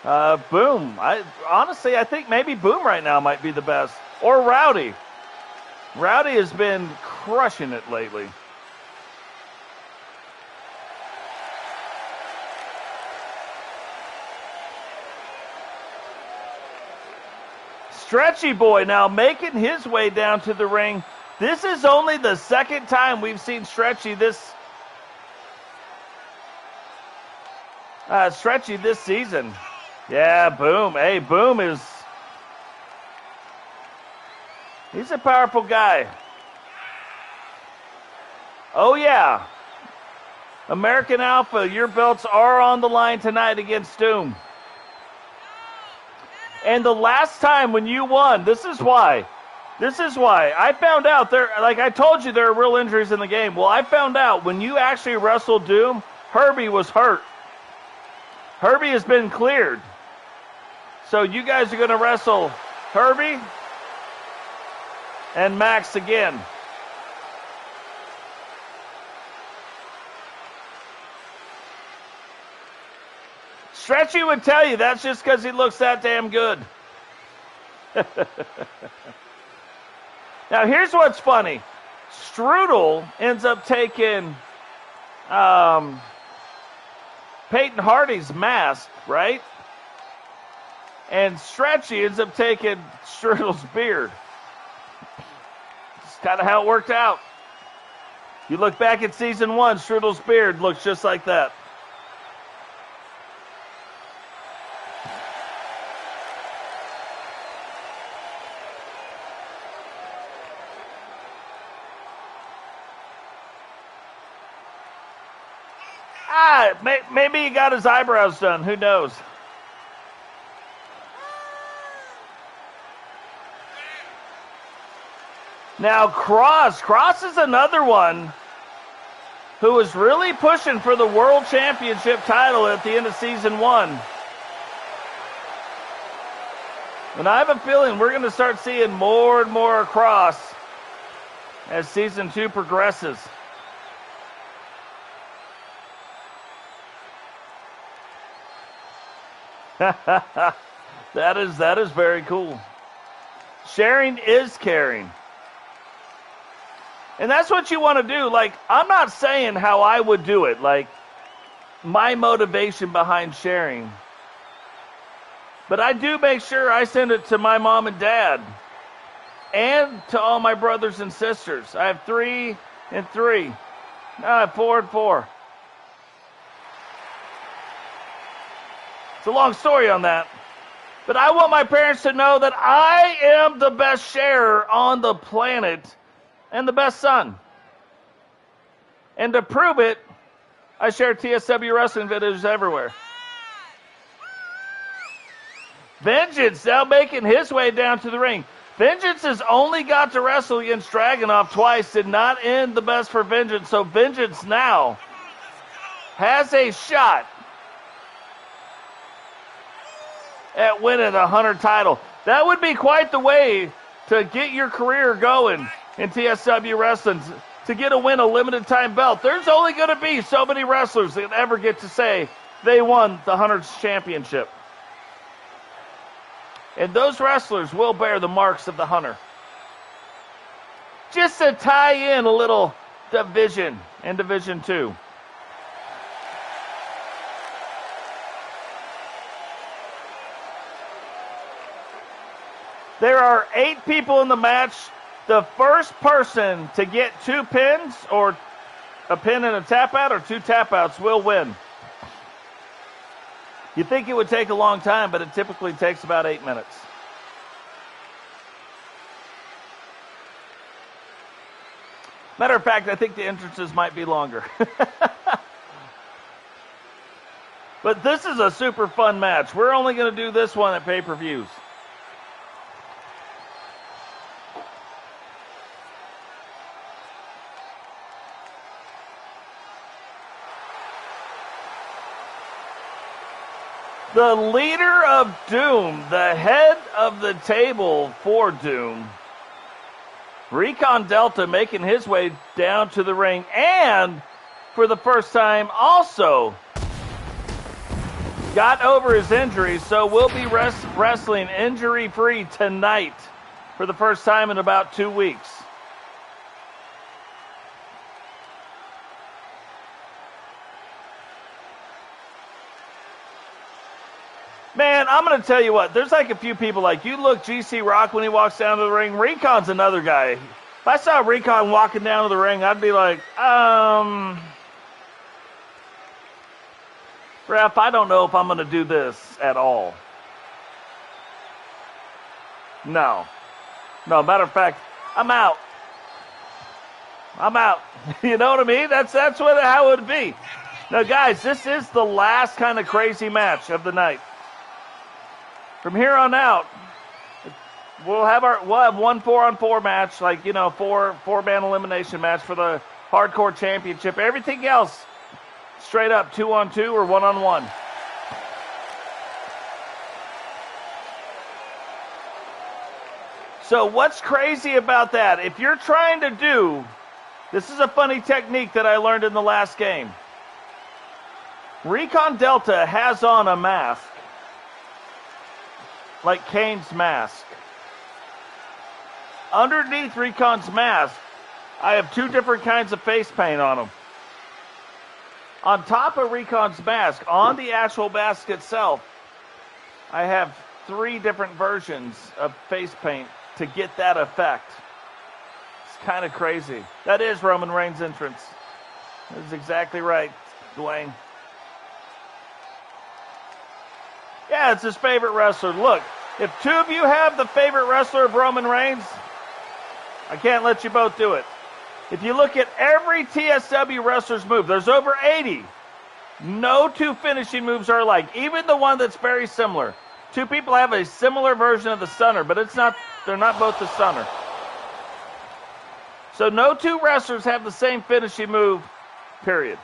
Boom. Honestly, I think maybe Boom right now might be the best. Or Rowdy. Rowdy has been crushing it lately. Stretchyboy now making his way down to the ring. This is only the second time we've seen Stretchy this season. Yeah, Boom. Hey, Boom is... He's a powerful guy. Oh, yeah. American Alpha, your belts are on the line tonight against Doom. And the last time when you won, this is why. I found out like I told you, there are real injuries in the game. Well, I found out when you actually wrestled Doom, Herbie was hurt. Herbie has been cleared. So you guys are going to wrestle Herbie and Max again. Stretchy would tell you that's just because he looks that damn good. Now here's what's funny. Strudel ends up taking Peyton Hardy's mask, right? And Stretchy ends up taking Strudel's beard. It's kind of how it worked out. You look back at season 1, Strudel's beard looks just like that. Maybe he got his eyebrows done. Who knows? Now, Cross is another one who was really pushing for the World Championship title at the end of Season 1. And I have a feeling we're going to start seeing more and more Cross as Season 2 progresses. That is very cool. Sharing is caring. And that's what you want to do. Like, I'm not saying how I would do it. Like, my motivation behind sharing. But I do make sure I send it to my mom and dad. And to all my brothers and sisters. I have 3 and 3. Now I have 4 and 4. It's a long story on that. But I want my parents to know that I am the best sharer on the planet and the best son. And to prove it, I share TSW Wrestling videos everywhere. Vengeance now making his way down to the ring. Vengeance has only got to wrestle against Dragunov twice, did not end the best for Vengeance. So Vengeance now has a shot at winning a Hunter title. That would be quite the way to get your career going in TSW Wrestling, to get a limited time belt. There's only going to be so many wrestlers that ever get to say they won the Hunter's Championship. And those wrestlers will bear the marks of the Hunter. Just to tie in a little division in Division 2. There are 8 people in the match. The first person to get 2 pins, or a pin and a tap out, or 2 tap outs, will win. You think it would take a long time, but it typically takes about 8 minutes. Matter of fact, I think the entrances might be longer. But this is a super fun match. We're only going to do this one at pay-per-views. The leader of Doom, the head of the table for Doom, Recon Delta, making his way down to the ring, and for the first time also got over his injury, so will be wrestling injury-free tonight for the first time in about 2 weeks. Man, I'm going to tell you what, there's like a few people, like you look GC Rock when he walks down to the ring. Recon's another guy. If I saw Recon walking down to the ring, I'd be like, Ref, I don't know if I'm going to do this at all. No, matter of fact, I'm out. You know what I mean? That's how it would be. Now, guys, this is the last kind of crazy match of the night. From here on out, we'll have one 4-on-4 match, like, you know, four-man elimination match for the Hardcore Championship. Everything else, straight up 2-on-2 or 1-on-1. So what's crazy about that? If you're trying to do, this is a funny technique that I learned in the last game. Recon Delta has on a mask, like Kane's mask. Underneath Recon's mask, I have 2 different kinds of face paint on him. On top of Recon's mask, on the actual mask itself, I have 3 different versions of face paint to get that effect. It's kind of crazy. That is Roman Reigns' entrance. That is exactly right, Dwayne. Yeah, it's his favorite wrestler. Look, if 2 of you have the favorite wrestler of Roman Reigns, I can't let you both do it. If you look at every TSW wrestler's move, there's over 80. No 2 finishing moves are alike. Even the one that's very similar. 2 people have a similar version of the stunner, but they're not both the stunner. So no 2 wrestlers have the same finishing move, period.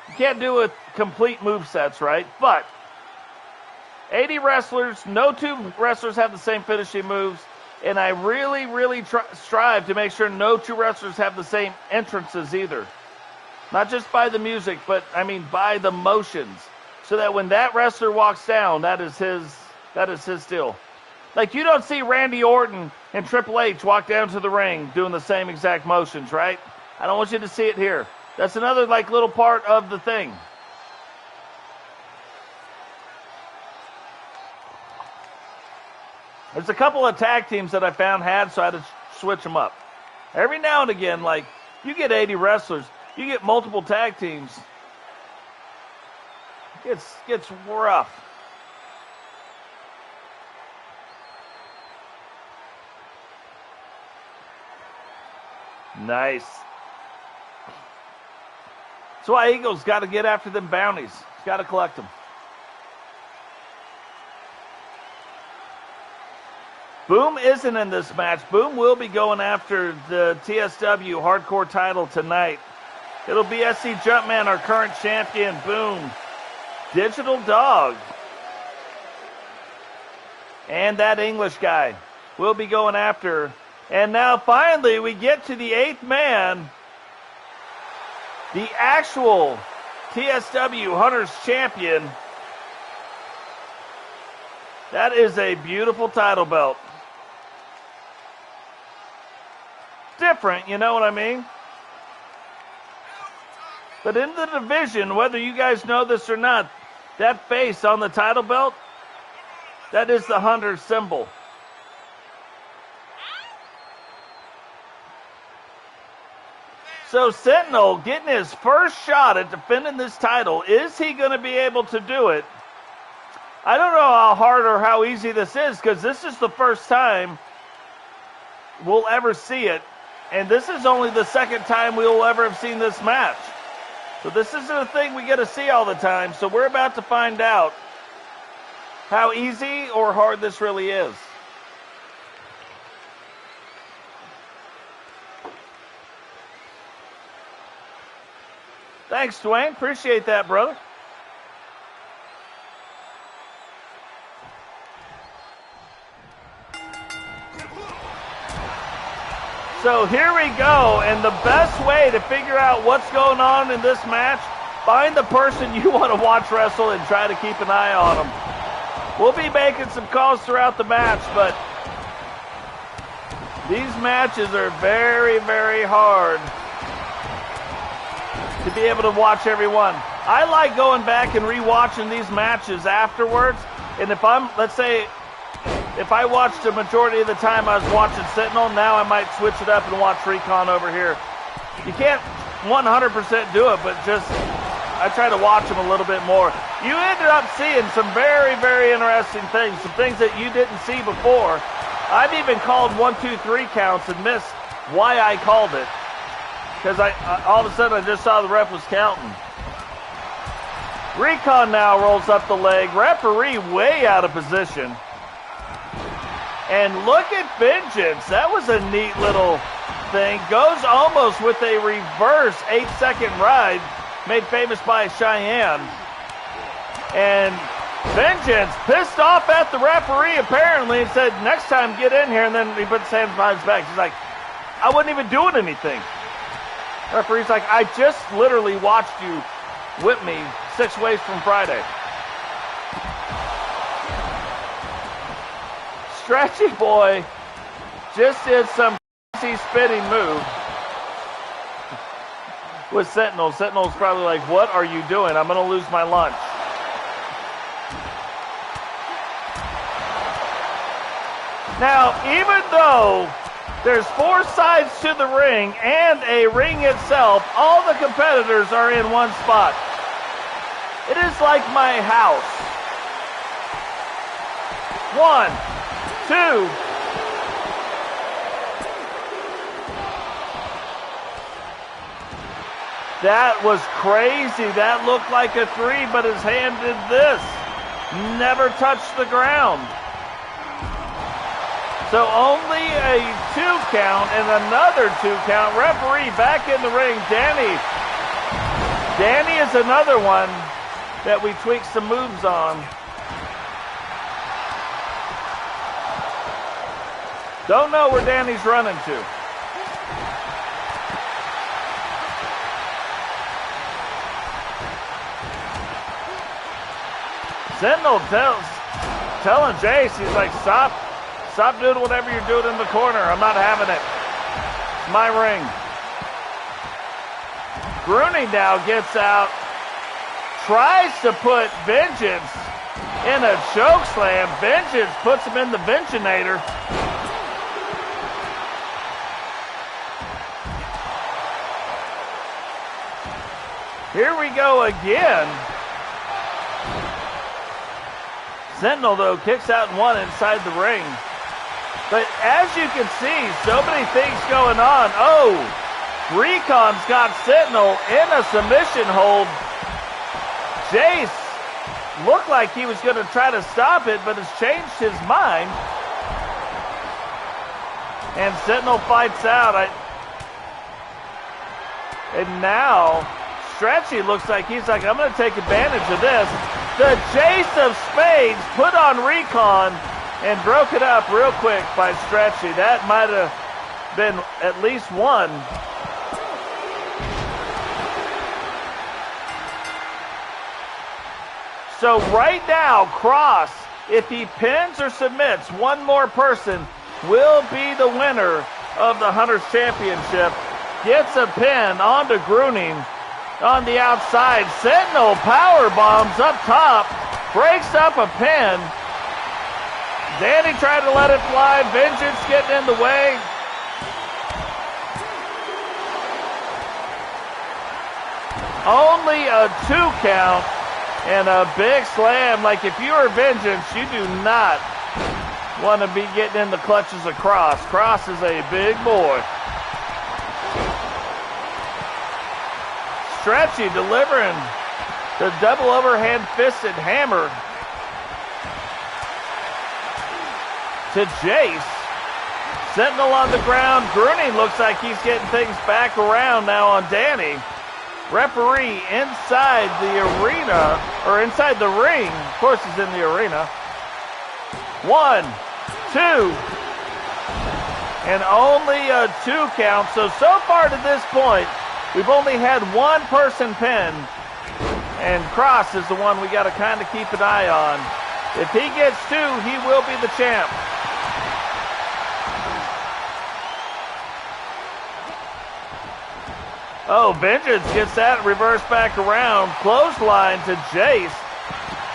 You can't do a complete move sets, right? But 80 wrestlers, no 2 wrestlers have the same finishing moves. And I really, really strive to make sure no 2 wrestlers have the same entrances either. Not just by the music, but I mean by the motions. So that when that wrestler walks down, that is his deal. Like you don't see Randy Orton and Triple H walk down to the ring doing the same exact motions, right? I don't want you to see it here. That's another like little part of the thing. There's a couple of tag teams that I found had, so I had to switch them up. Every now and again, like, you get 80 wrestlers, you get multiple tag teams. It gets rough. Nice. That's why Eagles got to get after them bounties. He's got to collect them. Boom isn't in this match. Boom will be going after the TSW Hardcore title tonight. It'll be SCJumpman, our current champion. Boom. Digital Dog. And that English guy will be going after. And now finally we get to the 8th man. The actual TSW Hunters champion. That is a beautiful title belt. Different, you know what I mean? But in the division, whether you guys know this or not, that face on the title belt, that is the Hunter symbol. So Sentinel getting his first shot at defending this title. Is he going to be able to do it? I don't know how hard or how easy this is, because this is the first time we'll ever see it. And this is only the second time we will ever have seen this match. So this isn't a thing we get to see all the time. So we're about to find out how easy or hard this really is. Thanks, Dwayne. Appreciate that, brother. So here we go, and the best way to figure out what's going on in this match, find the person you want to watch wrestle and try to keep an eye on them. We'll be making some calls throughout the match, but these matches are very, very hard to be able to watch everyone. I like going back and rewatching these matches afterwards, and if I'm, let's say, if I watched a majority of the time I was watching Sentinel, now I might switch it up and watch Recon over here. You can't 100% do it, but just, I try to watch them a little bit more. You ended up seeing some very, very interesting things, some things that you didn't see before. I've even called 1, 2, 3 counts and missed why I called it. Because I all of a sudden I just saw the ref was counting. Recon now rolls up the leg. Referee way out of position. And look at Vengeance. That was a neat little thing. Goes almost with a reverse 8-second ride made famous by Cheyenne. And Vengeance pissed off at the referee apparently and said, next time get in here. And then he put his hands behind his back. He's like, I wasn't even doing anything. Referee's like, I just literally watched you whip me 6 ways from Friday. Stretchyboy just did some crazy spinning move with Sentinel. Sentinel's probably like, what are you doing? I'm going to lose my lunch. Now, even though there's 4 sides to the ring and a ring itself, all the competitors are in one spot. It is like my house. 1, 2. That was crazy. That looked like a 3, but his hand did this. Never touched the ground. So only a 2 count and another 2 count. Referee back in the ring. Danny is another one that we tweaked some moves on. Don't know where Danny's running to. Sentinel telling Jace, he's like, stop doing whatever you're doing in the corner. I'm not having it. It's my ring. Grunning now gets out, tries to put Vengeance in a choke slam. Vengeance puts him in the Vengeanator. Here we go again. Sentinel, though, kicks out and 1 inside the ring. But as you can see, so many things going on. Oh, Recon's got Sentinel in a submission hold. Jace looked like he was going to try to stop it, but has changed his mind. And Sentinel fights out. And now, Stretchy looks like he's like, I'm going to take advantage of this. The Jace of Spades put on Recon and broke it up real quick by Stretchy. That might have been at least 1. So right now, Cross, if he pins or submits one more person, will be the winner of the Hunters Championship. Gets a pin onto Grunning. On the outside, Sentinel power bombs up top, breaks up a pin. Danny tried to let it fly. Vengeance getting in the way. Only a 2 count and a big slam. Like if you are Vengeance, you do not want to be getting in the clutches of Cross. Cross is a big boy. Stretchy delivering the double overhand fisted hammer to Jace. Sentinel on the ground. Grunning looks like he's getting things back around now on Danny. Referee inside the arena, or inside the ring. Of course he's in the arena. 1, 2, and only a 2 count. So far to this point, we've only had 1 person pin, and Cross is the one we got to kind of keep an eye on. If he gets 2, he will be the champ. Oh, Vengeance gets that reverse back around. Clothesline to Jace.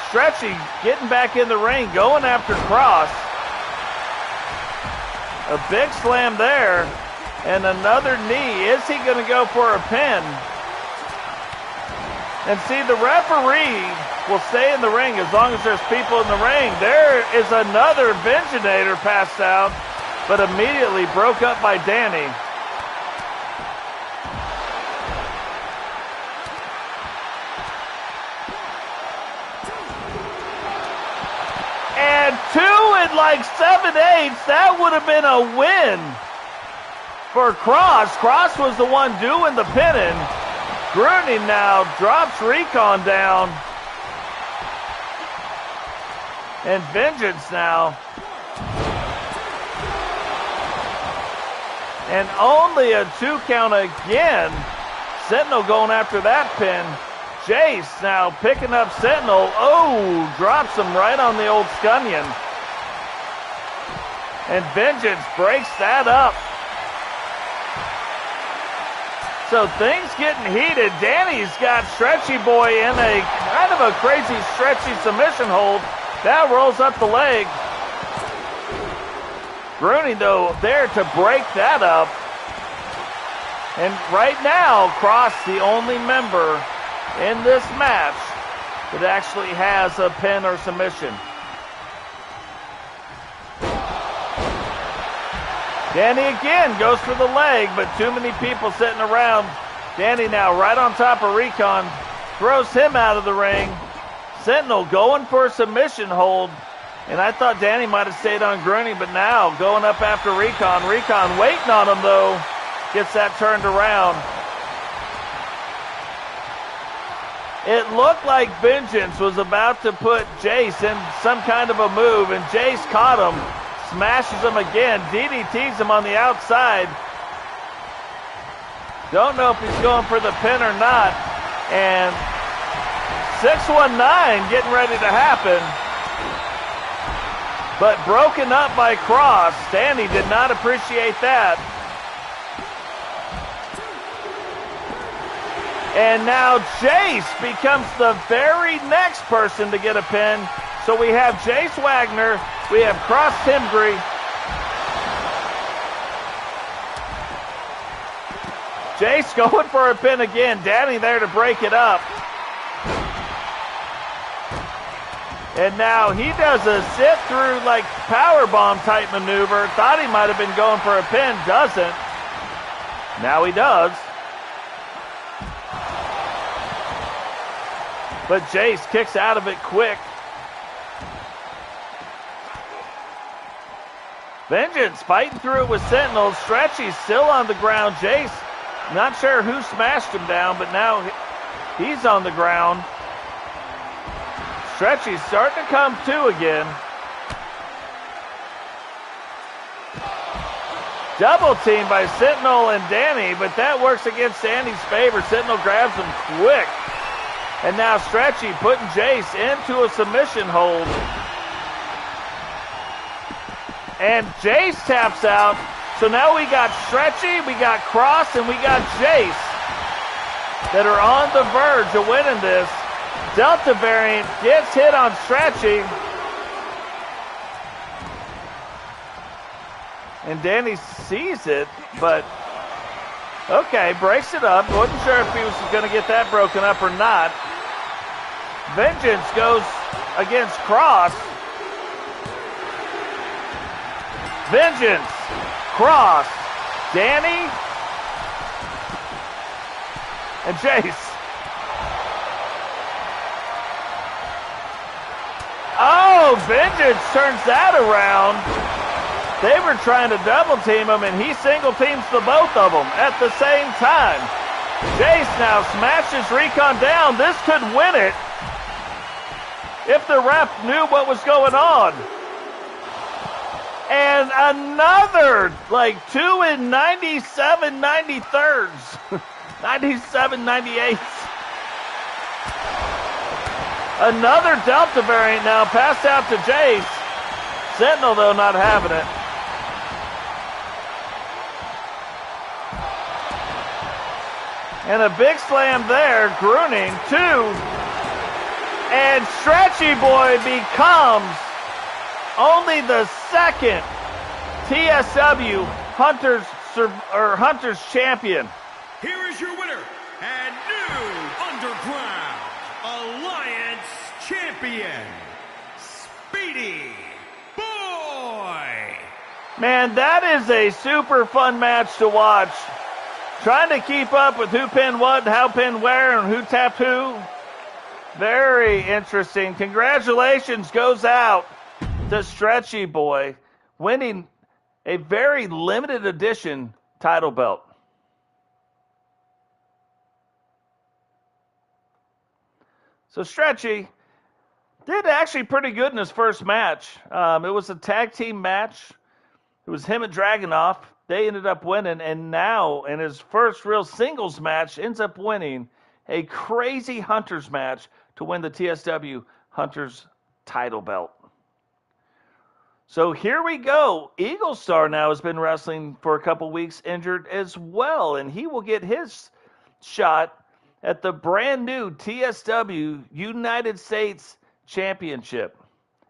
Stretchy getting back in the ring, going after Cross. A big slam there. And another knee. Is he going to go for a pin? And see, the referee will stay in the ring as long as there's people in the ring. There is another Vengeanator passed out, but immediately broke up by Danny. And 2 in like 7/8. That would have been a win for Cross. Cross was the one doing the pinning. Grunning now drops Recon down. And Vengeance now. And only a 2 count again. Sentinel going after that pin. Jace now picking up Sentinel. Oh, drops him right on the old scunion. And Vengeance breaks that up. So things getting heated. Danny's got Stretchyboy in a kind of a crazy stretchy submission hold. That rolls up the leg. Grunning, though, there to break that up. And right now, Cross, the only member in this match that actually has a pin or submission. Danny again goes for the leg, but too many people sitting around. Danny now right on top of Recon, throws him out of the ring. Sentinel going for a submission hold, and I thought Danny might have stayed on Grunning, but now going up after Recon. Recon waiting on him, though. Gets that turned around. It looked like Vengeance was about to put Jace in some kind of a move, and Jace caught him, smashes him again, DDTs him on the outside. Don't know if he's going for the pin or not, and 619 getting ready to happen, but broken up by Cross. Danny did not appreciate that. And now Jace becomes the very next person to get a pin. So we have Jace Wagner, we have Cross Timgry. Jace going for a pin again. Danny there to break it up. And now he does a sit through like powerbomb type maneuver. Thought he might have been going for a pin, doesn't. Now he does. But Jace kicks out of it quick. Vengeance fighting through it with Sentinel. Stretchy's still on the ground. Jace, not sure who smashed him down, but now he's on the ground. Stretchy's starting to come to again. Double team by Sentinel and Danny, but that works against Danny's favor. Sentinel grabs him quick. And now Stretchy putting Jace into a submission hold. And Jace taps out. So now we got Stretchy, we got Cross, and we got Jace that are on the verge of winning this. Delta variant gets hit on Stretchy. And Danny sees it, but okay, breaks it up. Wasn't sure if he was going to get that broken up or not. Vengeance goes against Cross. Vengeance, Cross, Danny, and Jace. Oh, Vengeance turns that around. They were trying to double team him, and he single teams the both of them at the same time. Jace now smashes Recon down. This could win it if the ref knew what was going on. And another, like 2 in 97 93rds. 97 98s. Another Delta variant now passed out to Jace. Sentinel, though, not having it. And a big slam there. Grunning, 2. And Stretchyboy becomes only the second TSW Hunters champion. Here is your winner and new Underground Alliance champion, Speedy Boy. Man, that is a super fun match to watch. Trying to keep up with who pinned what, how pinned where, and who tapped who. Very interesting. Congratulations goes out to Stretchyboy, winning a very limited edition title belt. So Stretchy did actually pretty good in his first match. It was a tag team match. It was him and Dragunov. They ended up winning, and now in his first real singles match, ends up winning a crazy Hunters match to win the TSW Hunters title belt. So here we go. Eagle Star now has been wrestling for a couple weeks, injured as well, and he will get his shot at the brand new TSW United States Championship.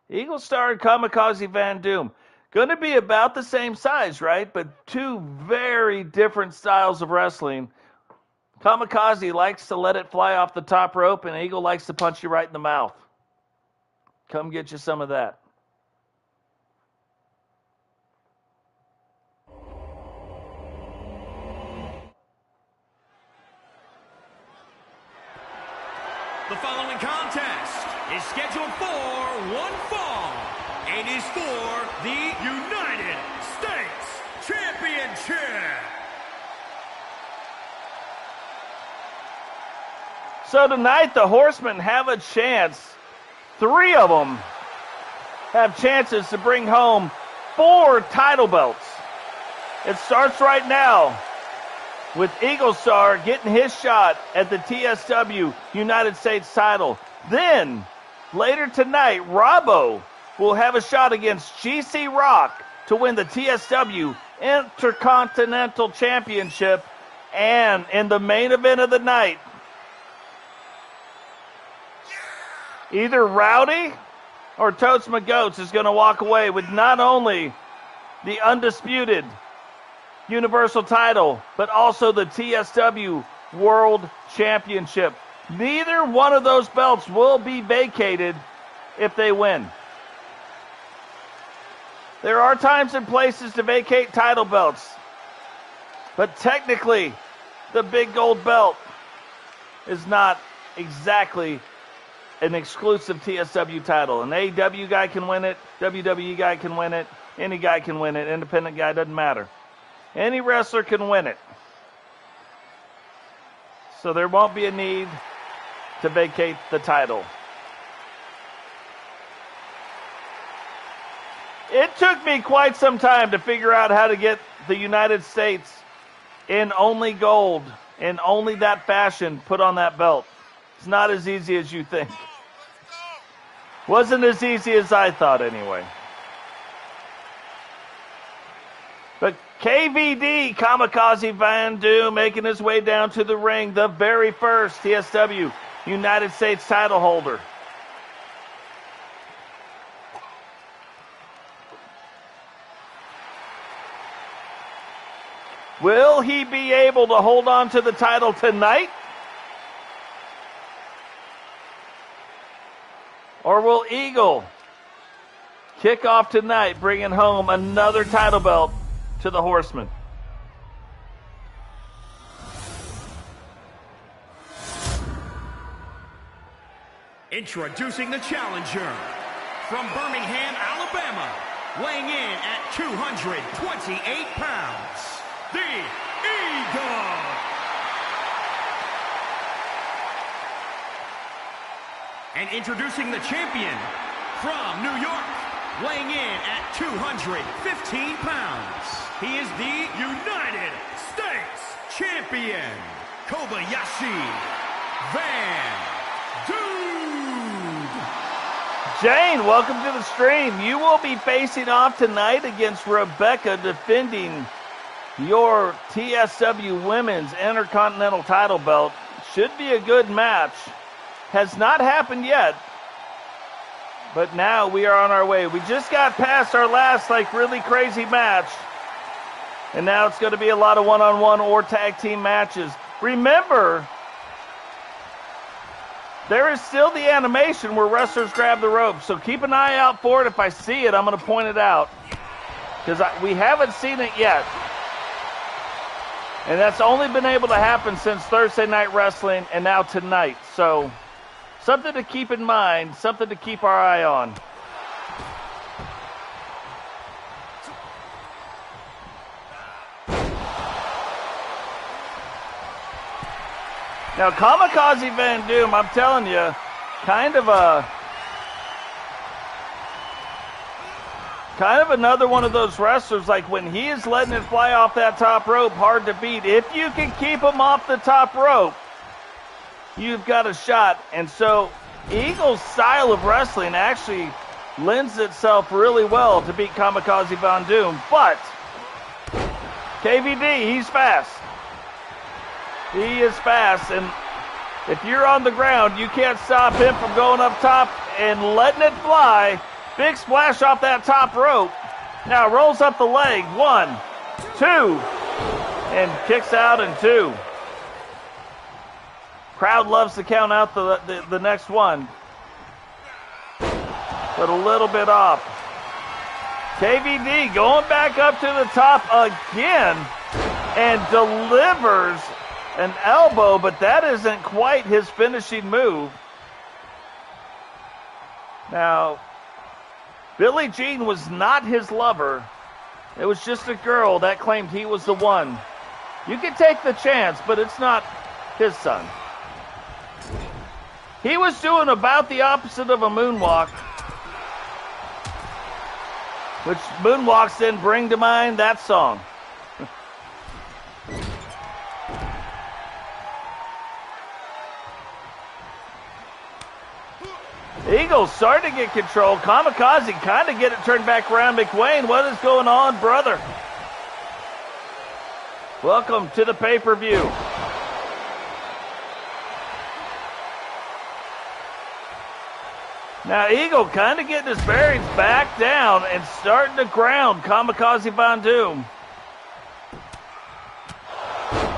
Eagle Star and Kamikaze Van Doom. Going to be about the same size, right? But two very different styles of wrestling. Kamikaze likes to let it fly off the top rope, and Eagle likes to punch you right in the mouth. Come get you some of that. The following contest is scheduled for one fall and is for the United States Championship. So tonight the Horsemen have a chance. 3 of them have chances to bring home 4 title belts. It starts right now with Eagle Star getting his shot at the TSW United States title. Then, later tonight, Robbo will have a shot against GC Rock to win the TSW Intercontinental Championship. And in the main event of the night, either Rowdy or Totes McGoats is going to walk away with not only the undisputed Universal title, but also the TSW World Championship. Neither one of those belts will be vacated if they win. There are times and places to vacate title belts, but technically the big gold belt is not exactly an exclusive TSW title. An AEW guy can win it, WWE guy can win it, any guy can win it, independent guy, doesn't matter. Any wrestler can win it. So there won't be a need to vacate the title. It took me quite some time to figure out how to get the United States in only gold, in only that fashion, put on that belt. It's not as easy as you think. Wasn't as easy as I thought anyway. But KVD, Kamikaze Van Doom, making his way down to the ring, the very first TSW United States title holder. Will he be able to hold on to the title tonight? Or will Eagle kick off tonight, bringing home another title belt to the Horsemen? Introducing the challenger from Birmingham, Alabama, weighing in at 228 pounds, the Eagle. And introducing the champion from New York, weighing in at 215 pounds, he is the United States Champion, Kobayashi Van Doom. Jane, welcome to the stream. You will be facing off tonight against Rebecca, defending your TSW Women's Intercontinental title belt. Should be a good match. Has not happened yet, but now we are on our way. We just got past our last really crazy match, and now it's going to be a lot of one-on-one or tag team matches. Remember, there is still the animation where wrestlers grab the rope, so keep an eye out for it. If I see it, I'm going to point it out, because we haven't seen it yet. And that's only been able to happen since Thursday Night Wrestling and now tonight. So something to keep in mind, something to keep our eye on. Now, Kamikaze Van Doom, I'm telling you, kind of another one of those wrestlers, like when he is letting it fly off that top rope, hard to beat. If you can keep him off the top rope, you've got a shot. And so Eagle's style of wrestling actually lends itself really well to beat Kamikaze Van Doom. But KVD, he's fast. He is fast, and if you're on the ground, you can't stop him from going up top and letting it fly. Big splash off that top rope. Now rolls up the leg. 1, 2, and kicks out in 2. Crowd loves to count out the next one, but a little bit off. KVD going back up to the top again and delivers an elbow, but that isn't quite his finishing move. Now, Billie Jean was not his lover. It was just a girl that claimed he was the one. You can take the chance, but it's not his son. He was doing about the opposite of a moonwalk, which moonwalks then bring to mind that song. Eagles starting to get control. Kamikaze kind of get it turned back around. McWayne, what is going on, brother? Welcome to the pay-per-view. Now, Eagle kind of getting his bearings back down and starting to ground Kamikaze Von Doom.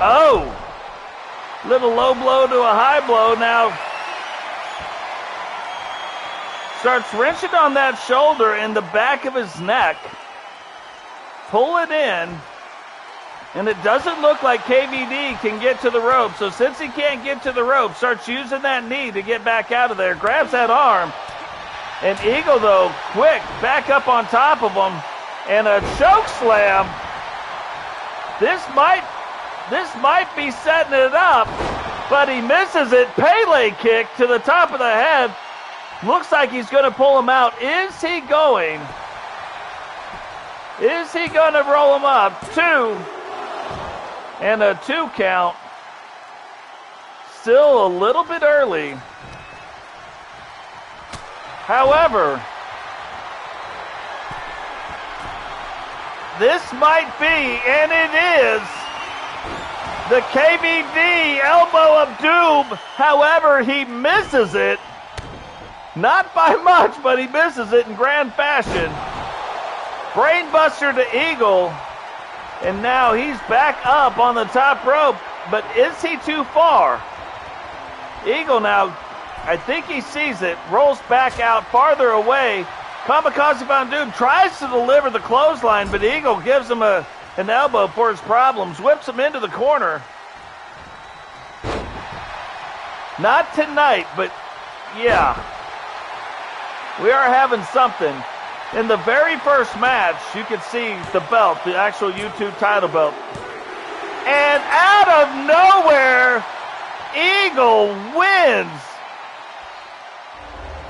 Oh! Little low blow to a high blow. Now, starts wrenching on that shoulder in the back of his neck. Pull it in. And it doesn't look like KVD can get to the rope. So since he can't get to the rope, starts using that knee to get back out of there. Grabs that arm. And Eagle, though, quick, back up on top of him. And a choke slam. This might be setting it up. But he misses it. Pele kick to the top of the head. Looks like he's going to pull him out. Is he going? Is he going to roll him up? 2. And a 2 count. Still a little bit early. However, this might be, and it is, the KVD elbow of doom. However, he misses it. Not by much, but he misses it in grand fashion. Brainbuster to Eagle. And now he's back up on the top rope. But is he too far? Eagle now, I think he sees it, rolls back out farther away. Kamikaze Von Doom tries to deliver the clothesline, but Eagle gives him an elbow for his problems, whips him into the corner. Not tonight, but yeah. We are having something. In the very first match, you can see the belt, the actual YouTube title belt. And out of nowhere, Eagle wins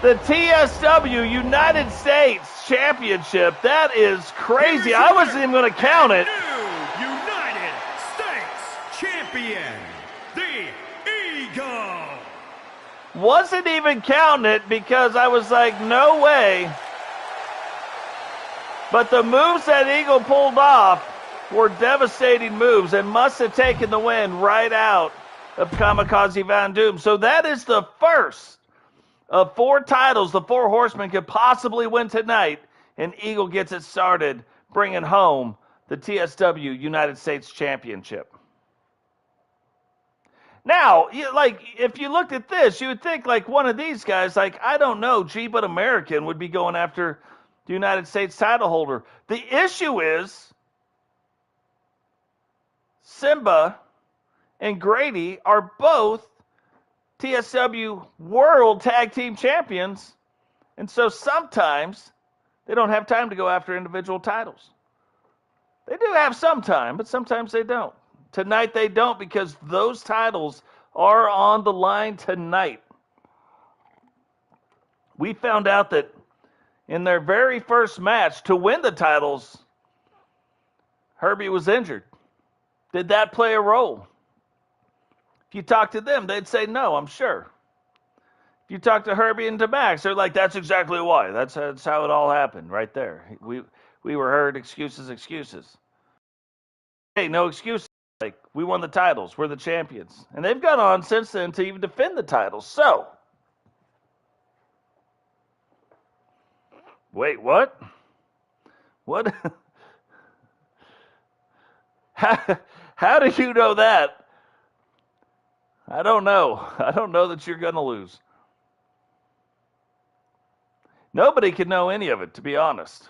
the TSW United States Championship. That is crazy. I wasn't even going to count it. New United States Champion, the Eagle. Wasn't even counting it because I was like, no way. But the moves that Eagle pulled off were devastating moves and must have taken the win right out of Kamikaze Von Doom. So that is the first of 4 titles the 4 Horsemen could possibly win tonight. And Eagle gets it started, bringing home the TSW United States Championship. Now, like, if you looked at this, you would think, like, one of these guys, like, I don't know, But American would be going after the United States title holder. The issue is Cimba and Grady are both TSW World Tag Team Champions, and so sometimes they don't have time to go after individual titles. They do have some time, but sometimes they don't. Tonight they don't because those titles are on the line tonight. We found out that in their very first match to win the titles, Herbie was injured. Did that play a role? If you talk to them, they'd say no, I'm sure. If you talk to Herbie and to Max, they're like, that's exactly why. That's how it all happened right there. We were heard excuses. Hey, no excuses. Like, we won the titles. We're the champions. And they've gone on since then to even defend the titles. So, wait, what? What? How do you know that? I don't know. I don't know that you're going to lose. Nobody can know any of it, to be honest.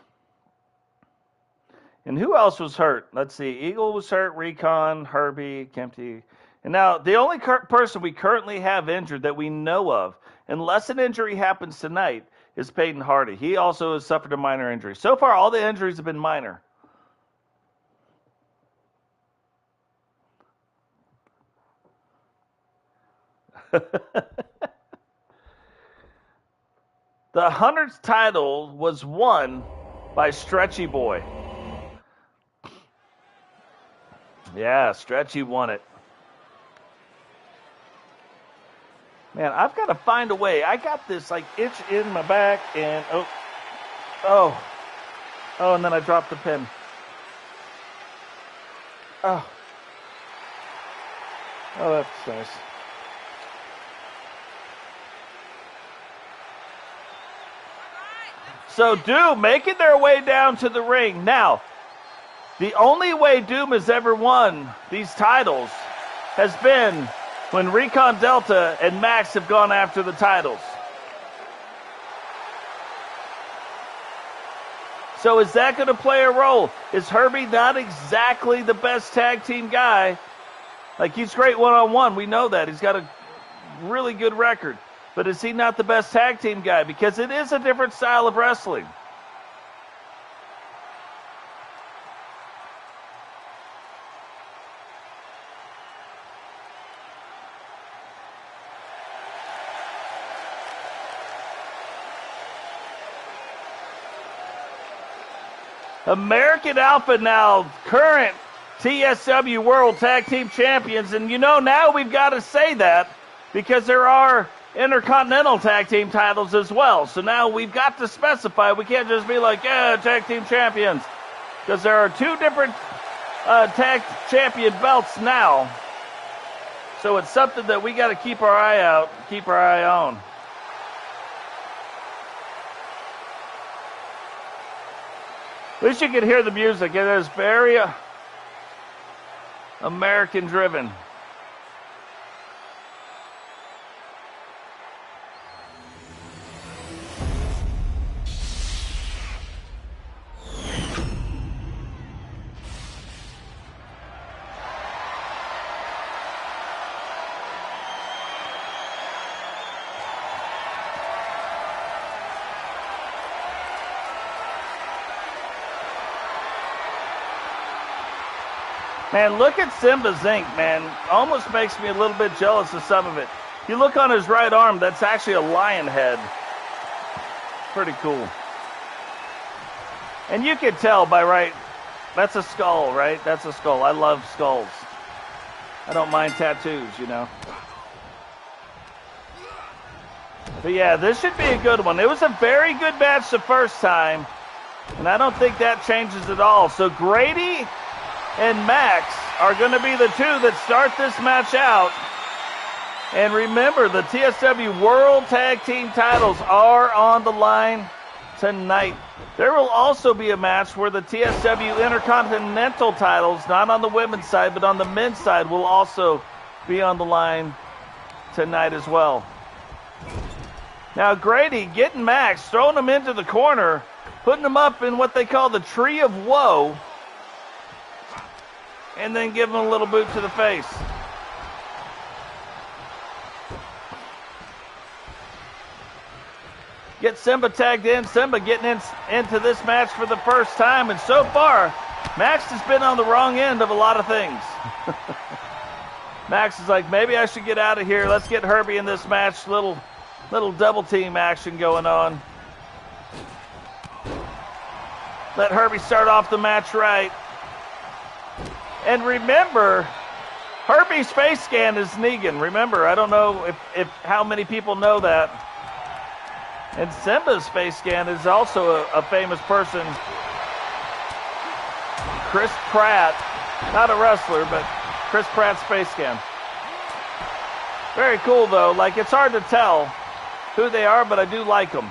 And who else was hurt? Let's see. Eagle was hurt, Recon, Herbie, Kempty. And now, the only person we currently have injured that we know of, unless an injury happens tonight, is Peyton Hardy. He also has suffered a minor injury. So far, all the injuries have been minor. The 100th title was won by Stretchyboy. Yeah, Stretchy won it. Man, I've got to find a way. I got this like itch in my back and oh, and then I dropped the pin. Oh, that's nice. So Doom making their way down to the ring. Now, the only way Doom has ever won these titles has been when Recon Delta and Max have gone after the titles. So is that going to play a role? Is Herbie not exactly the best tag team guy? Like, he's great one-on-one. We know that. He's got a really good record. But is he not the best tag team guy? Because it is a different style of wrestling. American Alpha now, current TSW World Tag Team Champions. And you know, now we've got to say that because there are Intercontinental Tag Team titles as well. So now we've got to specify. We can't just be like, yeah, Tag Team Champions. Because there are two different Tag Champion belts now. So it's something that we got to keep our eye out, keep our eye on. At least you can hear the music. It is very American driven. Man, look at Cimba's ink, man. Almost makes me a little bit jealous of some of it. You look on his right arm, that's actually a lion head. Pretty cool. And you can tell by that's a skull, right? That's a skull. I love skulls. I don't mind tattoos, you know. But yeah, this should be a good one. It was a very good match the first time, and I don't think that changes at all. So Grady and Max are going to be the two that start this match out. And remember, the TSW World Tag Team titles are on the line tonight. There will also be a match where the TSW Intercontinental titles, not on the women's side, but on the men's side, will also be on the line tonight as well. Now, Grady getting Max, throwing him into the corner, putting him up in what they call the Tree of Woe, and then give him a little boot to the face. Get Cimba tagged in. Cimba getting into this match for the first time. And so far, Max has been on the wrong end of a lot of things. Max is like, maybe I should get out of here. Let's get Herbie in this match. Little double team action going on. Let Herbie start off the match right. And remember, Herbie's face scan is Negan. Remember, I don't know if how many people know that. And Cimba's face scan is also a famous person. Chris Pratt, not a wrestler, but Chris Pratt's face scan. Very cool, though. Like, it's hard to tell who they are, but I do like them.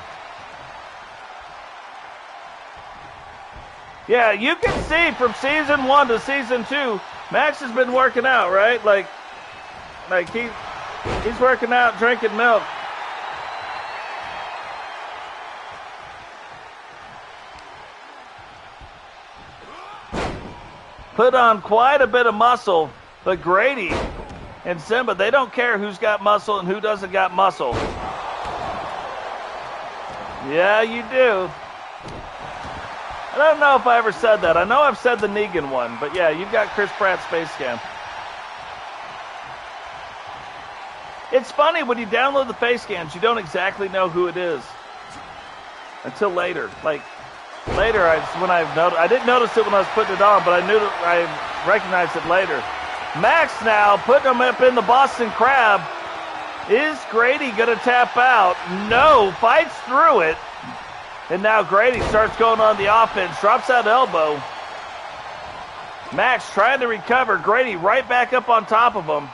Yeah, you can see from season 1 to season 2, Max has been working out, right? Like he's working out, drinking milk. Put on quite a bit of muscle, but Grady and Cimba, they don't care who's got muscle and who doesn't got muscle. Yeah, you do. I don't know if I ever said that. I know I've said the Negan one, but yeah, you've got Chris Pratt's face cam. It's funny, when you download the face cams, you don't exactly know who it is until later. Like, later, I didn't notice it when I was putting it on, but I recognized it later. Max now putting him up in the Boston Crab. Is Grady going to tap out? No, fights through it. And now Grady starts going on the offense, drops that elbow. Max trying to recover. Grady right back up on top of him.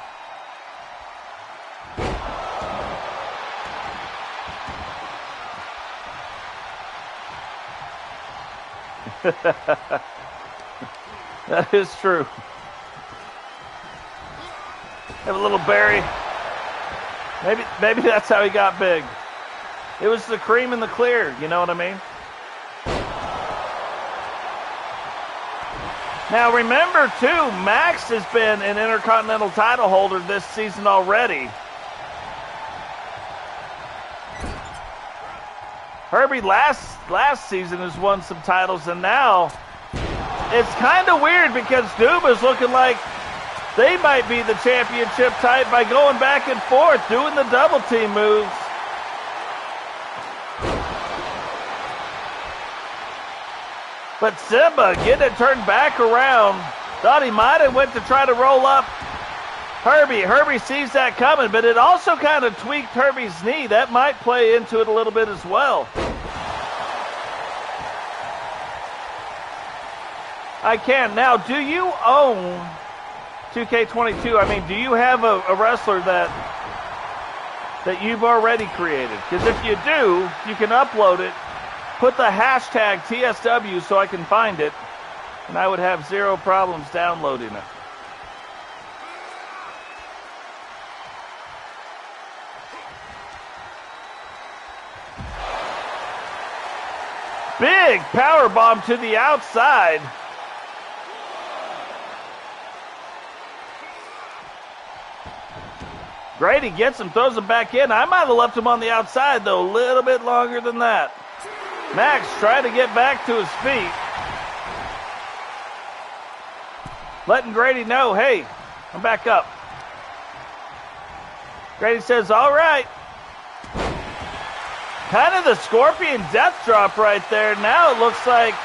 That is true. Have a little berry. Maybe that's how he got big. It was the cream in the clear, you know what I mean? Now remember too, Max has been an Intercontinental title holder this season already. Herbie last season has won some titles, and now it's kind of weird because Duba's looking like they might be the championship type by going back and forth, doing the double team moves. But Cimba getting it turned back around. Thought he might have went to try to roll up Herbie. Herbie sees that coming, but it also kind of tweaked Herbie's knee. That might play into it a little bit as well. I can. Now, do you own 2K22? I mean, do you have a wrestler that you've already created? Because if you do, you can upload it, put the hashtag TSW so I can find it, and I would have zero problems downloading it. Big power bomb to the outside. Grady gets him, throws him back in. I might have left him on the outside, though, a little bit longer than that. Max trying to get back to his feet. Letting Grady know, hey, I'm back up. Grady says, all right. Kind of the Scorpion death drop right there. Now it looks like,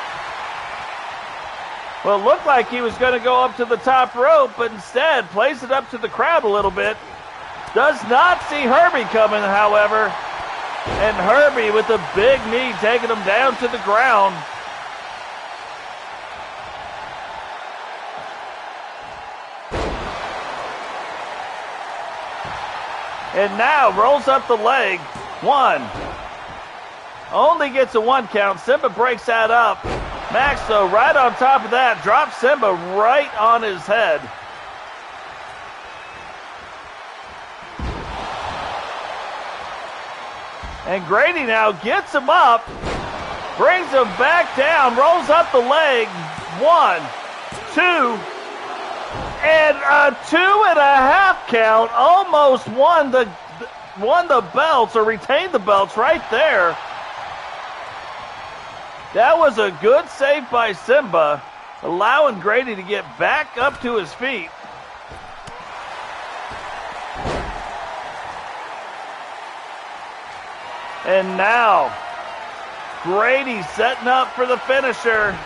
well, it looked like he was going to go up to the top rope, but instead plays it up to the crowd a little bit. Does not see Herbie coming, however. And Herbie with a big knee taking him down to the ground. And now rolls up the leg. One. Only gets a 1 count. Cimba breaks that up. Max, though, right on top of that, drops Cimba right on his head. And Grady now gets him up, brings him back down, rolls up the leg. 1, 2, and a 2.5 count. Almost won the belts, or retained the belts right there. That was a good save by Cimba, allowing Grady to get back up to his feet. And now, Grady setting up for the finisher.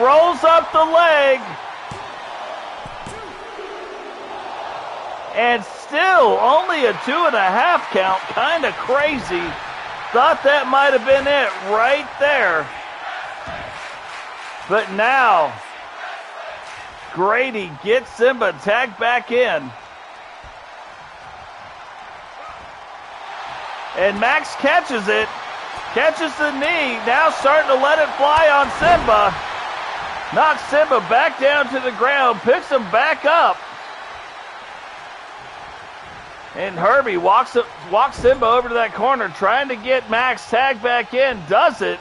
Rolls up the leg. And still only a 2.5 count. Kind of crazy. Thought that might have been it right there. But now, Grady gets Cimba tagged back in. And Max catches it, catches the knee, now starting to let it fly on Cimba. Knocks Cimba back down to the ground, picks him back up. And Herbie walks Cimba over to that corner, trying to get Max tagged back in, does it.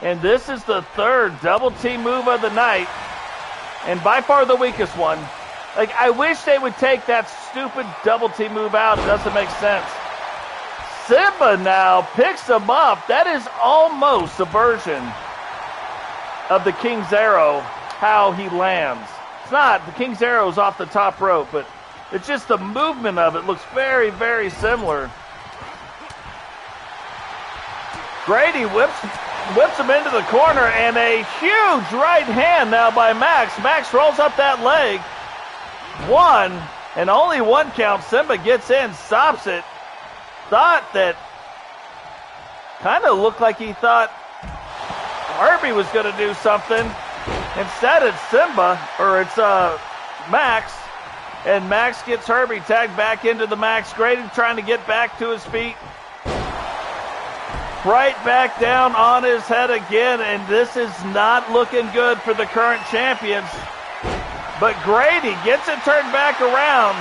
And this is the third double team move of the night, and by far the weakest one. Like, I wish they would take that stupid double team move out. It doesn't make sense. Cimba now picks him up. That is almost a version of the King's Arrow, how he lands. It's not. The King's Arrow is off the top rope, but it's just the movement of it looks very, very similar. Grady whips him into the corner, and a huge right hand now by Max. Max rolls up that leg. One, and only one count. Cimba gets in, stops it. Thought that, kind of looked like he thought Herbie was going to do something. Instead, it's Cimba, or it's Max. And Max gets Herbie tagged back into the Max. Grady trying to get back to his feet. Right back down on his head again, and this is not looking good for the current champions. But Grady gets it turned back around.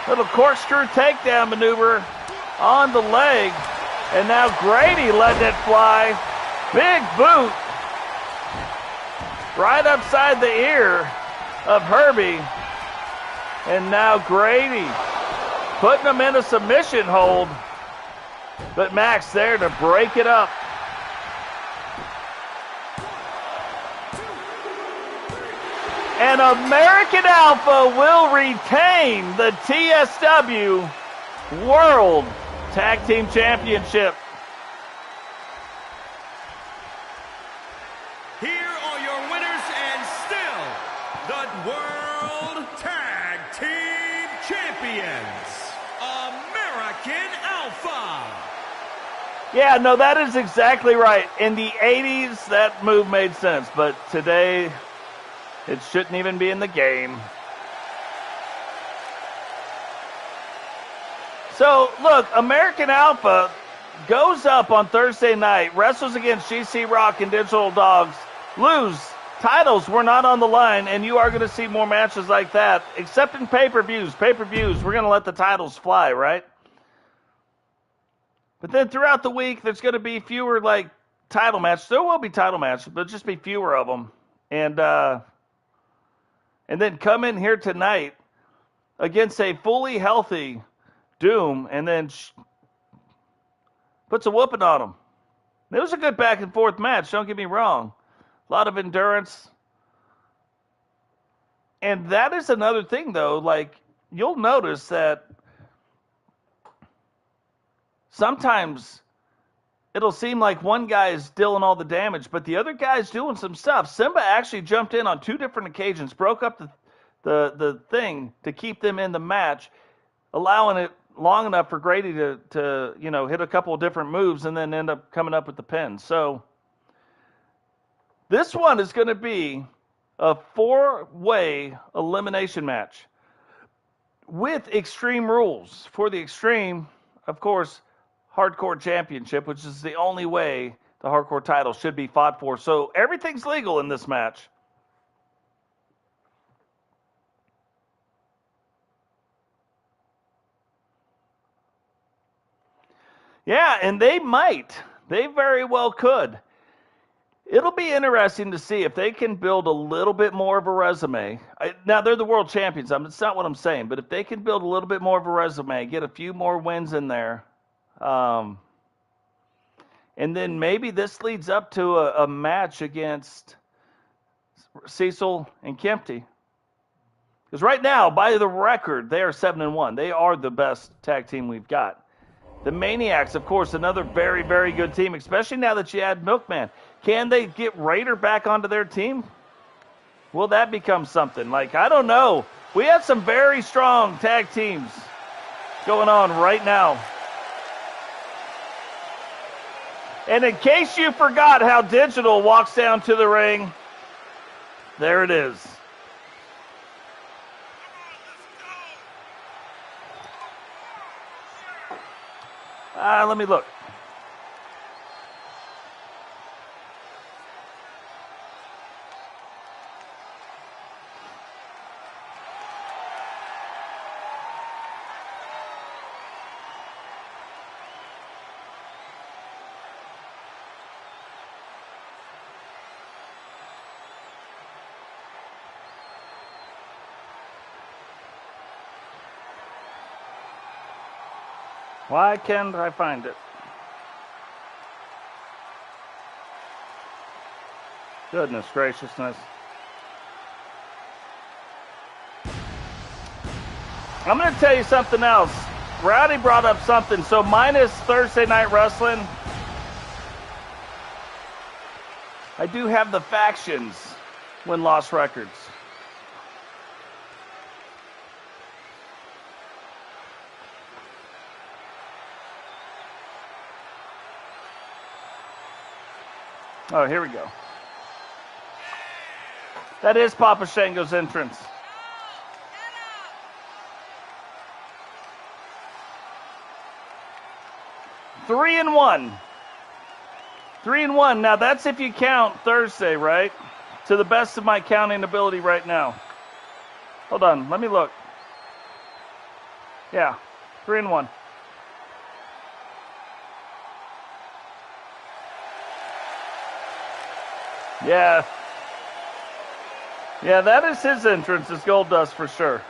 Little corkscrew takedown maneuver on the leg. And now Grady letting it fly. Big boot. Right upside the ear of Herbie. And now Grady putting him in a submission hold. But Max there to break it up. And American Alpha will retain the TSW World Tag Team Championship. Here are your winners and still the World Tag Team Champions, American Alpha. Yeah, no, that is exactly right. In the 80s, that move made sense, but today, it shouldn't even be in the game. So, look, American Alpha goes up on Thursday night, wrestles against GC Rock and Digital Dogs, lose. Titles were not on the line, and you are going to see more matches like that, except in pay-per-views. Pay-per-views, we're going to let the titles fly, right? But then throughout the week, there's going to be fewer, like, title matches. There will be title matches, but just be fewer of them. And then come in here tonight against a fully healthy Doom, and then puts a whooping on him. It was a good back and forth match, don't get me wrong. A lot of endurance. And that is another thing, though. Like, you'll notice that sometimes it'll seem like one guy is dealing all the damage, but the other guy's doing some stuff. Cimba actually jumped in on 2 different occasions, broke up the thing to keep them in the match, allowing it long enough for Grady to hit a couple of different moves and then end up coming up with the pin. So this one is going to be a 4-way elimination match with Extreme rules. For the Extreme, of course, Hardcore Championship, which is the only way the Hardcore title should be fought for. So everything's legal in this match. Yeah, and they might. They very well could. It'll be interesting to see if they can build a little bit more of a resume. Now, they're the world champions. It's not what I'm saying. But if they can build a little bit more of a resume, get a few more wins in there, and then maybe this leads up to a match against Cecil and Kempty. Because right now, by the record, they are 7-1. They are the best tag team we've got. The Maniacs, of course, another very, very good team, especially now that you add Milkman. Can they get Raider back onto their team? Will that become something? Like, I don't know. We have some very strong tag teams going on right now. And in case you forgot how Digital walks down to the ring, there it is. Let me look. Why can't I find it? Goodness graciousness. I'm going to tell you something else. Rowdy brought up something. So minus Thursday Night Wrestling, I do have the factions win-loss records. Oh, here we go. That is Papa Shango's entrance. Three and one. 3-1. Now that's if you count Thursday, right? To the best of my counting ability right now. Hold on, let me look. Yeah, 3-1. Yeah. Yeah, that is his entrance, is Goldust for sure.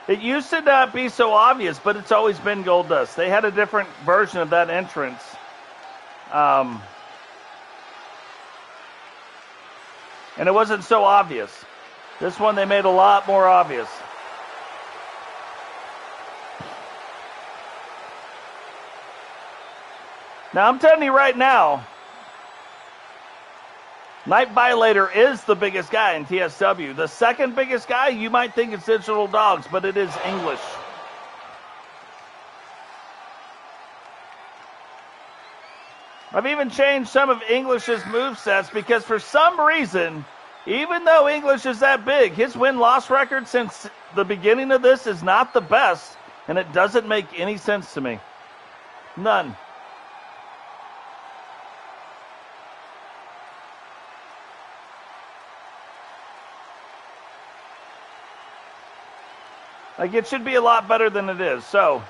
It used to not be so obvious, but it's always been Goldust. They had a different version of that entrance. And it wasn't so obvious. This one they made a lot more obvious. Now, I'm telling you right now, Night Violator is the biggest guy in TSW. The second biggest guy, you might think it's Digital Dogs, but it is English. I've even changed some of English's movesets because for some reason, even though English is that big, his win-loss record since the beginning of this is not the best, and it doesn't make any sense to me. None. Like, it should be a lot better than it is. So,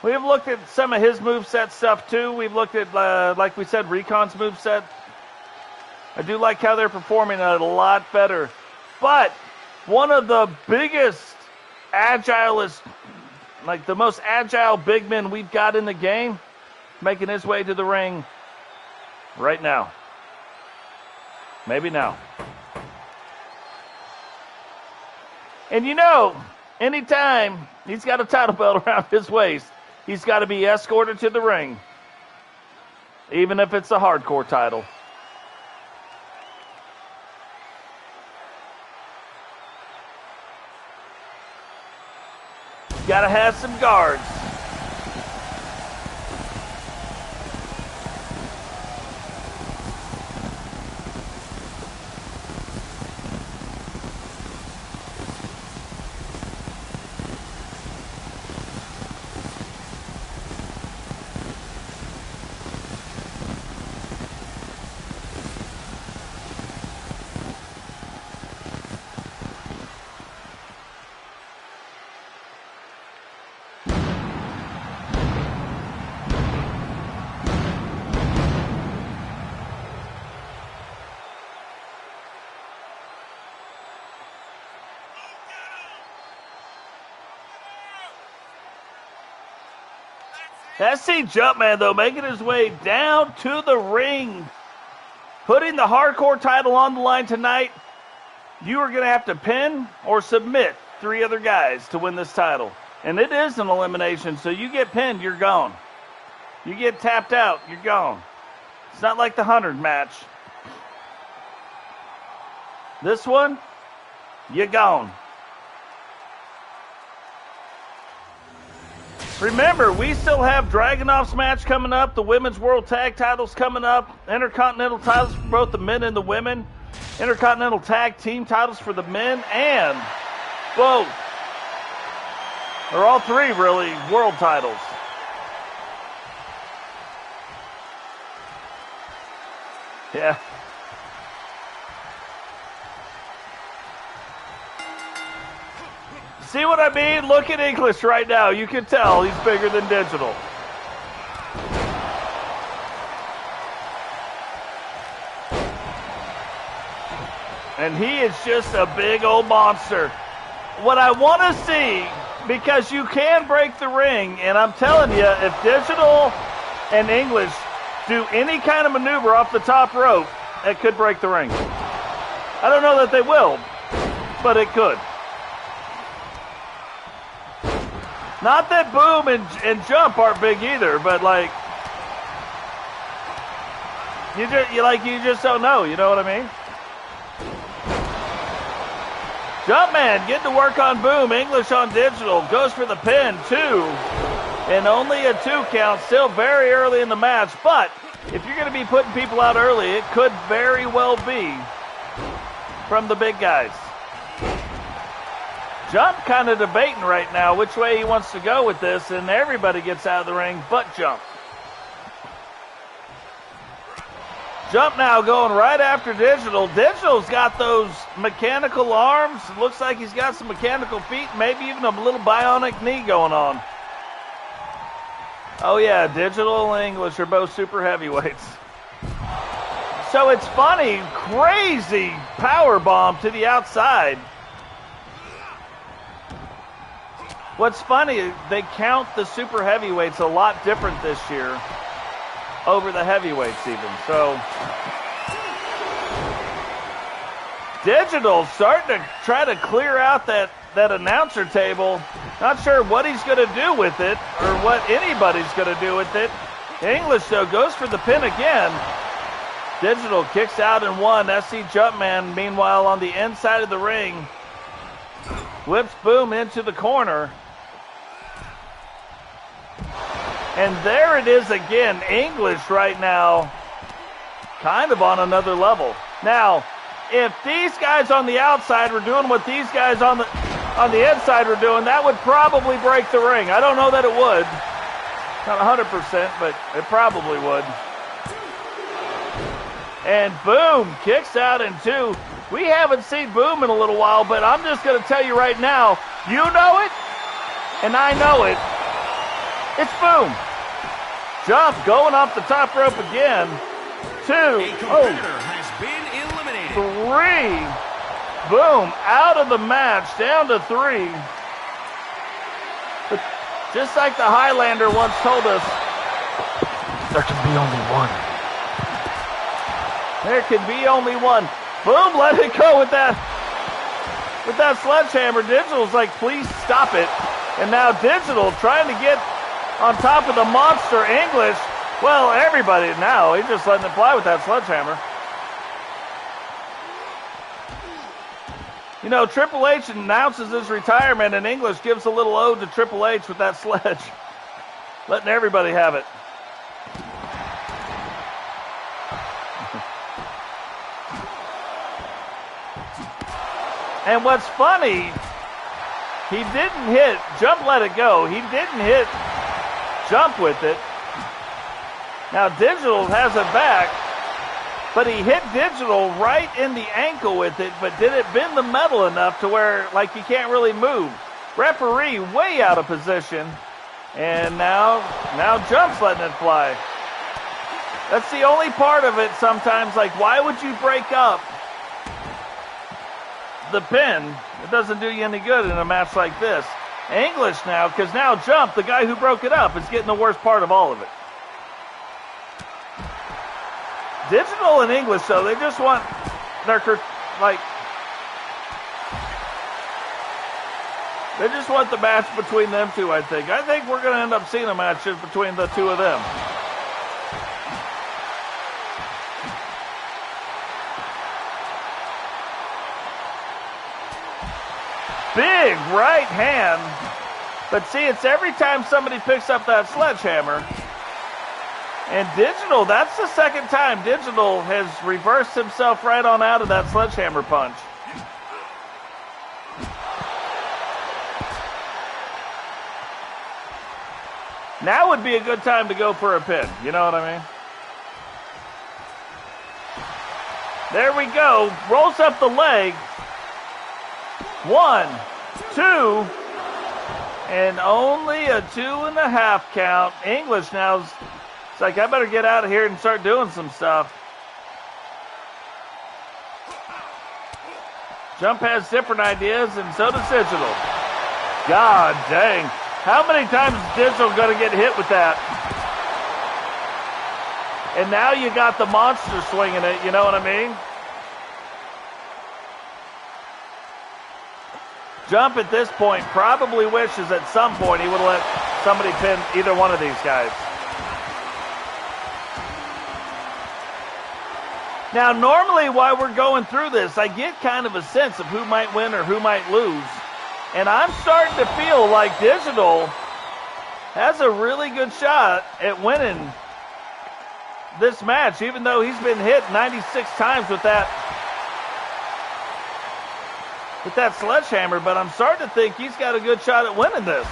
we've looked at some of his moveset stuff, too. We've looked at, like we said, Recon's moveset. I do like how they're performing it a lot better. But one of the biggest, agilest, like the most agile big men we've got in the game, making his way to the ring right now. Maybe now. And you know, anytime he's got a title belt around his waist, he's got to be escorted to the ring, even if it's a hardcore title. Got to have some guards. SCJumpman, though, making his way down to the ring, putting the hardcore title on the line tonight. You are going to have to pin or submit 3 other guys to win this title. And it is an elimination, so you get pinned, you're gone. You get tapped out, you're gone. It's not like the 100 match. This one, you're gone. Remember, we still have Dragunov's match coming up, the Women's World Tag titles coming up, Intercontinental titles for both the men and the women, Intercontinental Tag Team titles for the men, and both Or all three, really, world titles. Yeah. See what I mean? Look at English right now. You can tell he's bigger than Digital. And he is just a big old monster. What I want to see, because you can break the ring, and I'm telling you, if Digital and English do any kind of maneuver off the top rope, it could break the ring. I don't know that they will, but it could. Not that Boom and Jump aren't big either, but like you just don't know. You know what I mean? Jumpman getting to work on Boom. English on Digital. Goes for the pin, 2. And only a 2 count. Still very early in the match. But if you're going to be putting people out early, it could very well be from the big guys. Jump kind of debating right now which way he wants to go with this. And everybody gets out of the ring but Jump. Jump now going right after Digital. Digital's got those mechanical arms. It looks like he's got some mechanical feet, maybe even a little bionic knee going on. Oh yeah, Digital and English are both super heavyweights. So it's funny, crazy power bomb to the outside. What's funny, they count the super heavyweights a lot different this year over the heavyweights even. So Digital starting to try to clear out that announcer table. Not sure what he's going to do with it or what anybody's going to do with it. English, though, goes for the pin again. Digital kicks out and 1. SCJumpman, meanwhile, on the inside of the ring, whips Boom into the corner. And there it is again. English right now kind of on another level. Now, if these guys on the outside were doing what these guys on the inside were doing, that would probably break the ring. I don't know that it would. Not 100%, but it probably would. And Boom kicks out in 2. We haven't seen Boom in a little while, but I'm just going to tell you right now, you know it, and I know it. It's Boom. Jump going off the top rope again. 2. Has been eliminated. 3. Boom. Out of the match. Down to 3. But just like the Highlander once told us, there can be only one. There can be only one. Boom. Let it go with that sledgehammer. Digital's like, please stop it. And now Digital trying to get on top of the monster English. Well, everybody now, he's just letting it fly with that sledgehammer. You know, Triple H announces his retirement, and English gives a little ode to Triple H with that sledge. Letting everybody have it. And what's funny, he didn't hit, Jump let it go. He didn't hit Jump with it. Now Digital has it back, but he hit Digital right in the ankle with it, but did it bend the metal enough to where, like, he can't really move. Referee way out of position, and now Jump's letting it fly. That's the only part of it sometimes, like, why would you break up the pin? It doesn't do you any good in a match like this. English now, because now Jump, the guy who broke it up, is getting the worst part of all of it. Digital and English, though, they just want their, like, they just want the match between them two, I think. I think we're going to end up seeing a match just between the two of them. Big right hand. But see, it's every time somebody picks up that sledgehammer. And Digital, that's the second time Digital has reversed himself right on out of that sledgehammer punch. Now would be a good time to go for a pin. You know what I mean? There we go. Rolls up the leg. 1, 2, and only a 2.5 count. English now is, it's like, I better get out of here and start doing some stuff. Jump has different ideas, and so does Digital. God dang. How many times is Digital going to get hit with that? And now you got the monster swinging it, you know what I mean? Jump at this point probably wishes at some point he would have let somebody pin either one of these guys. Now, normally while we're going through this, I get kind of a sense of who might win or who might lose. And I'm starting to feel like Digital has a really good shot at winning this match, even though he's been hit 96 times with that sledgehammer, but I'm starting to think he's got a good shot at winning this.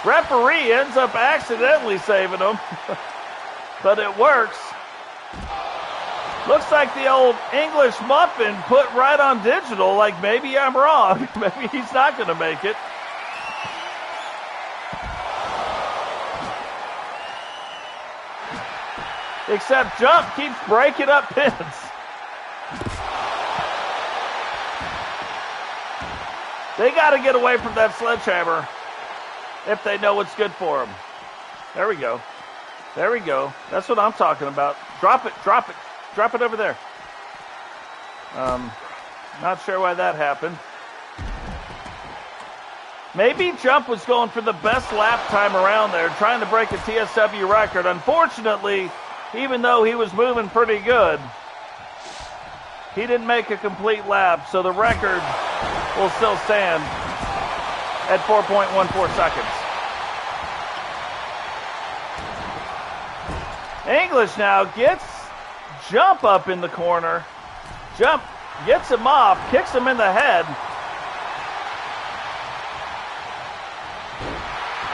Referee ends up accidentally saving him, but it works. Looks like the old English muffin put right on Digital, like maybe I'm wrong. Maybe he's not going to make it. Except Jump keeps breaking up pins. They got to get away from that sledgehammer if they know what's good for them. There we go. There we go. That's what I'm talking about. Drop it, drop it. Drop it over there. Not sure why that happened. Maybe Jump was going for the best lap time around there, trying to break a TSW record. Unfortunately, even though he was moving pretty good, he didn't make a complete lap, so the record will still stand at 4.14 seconds. English now gets Jump up in the corner. Jump gets him off, kicks him in the head,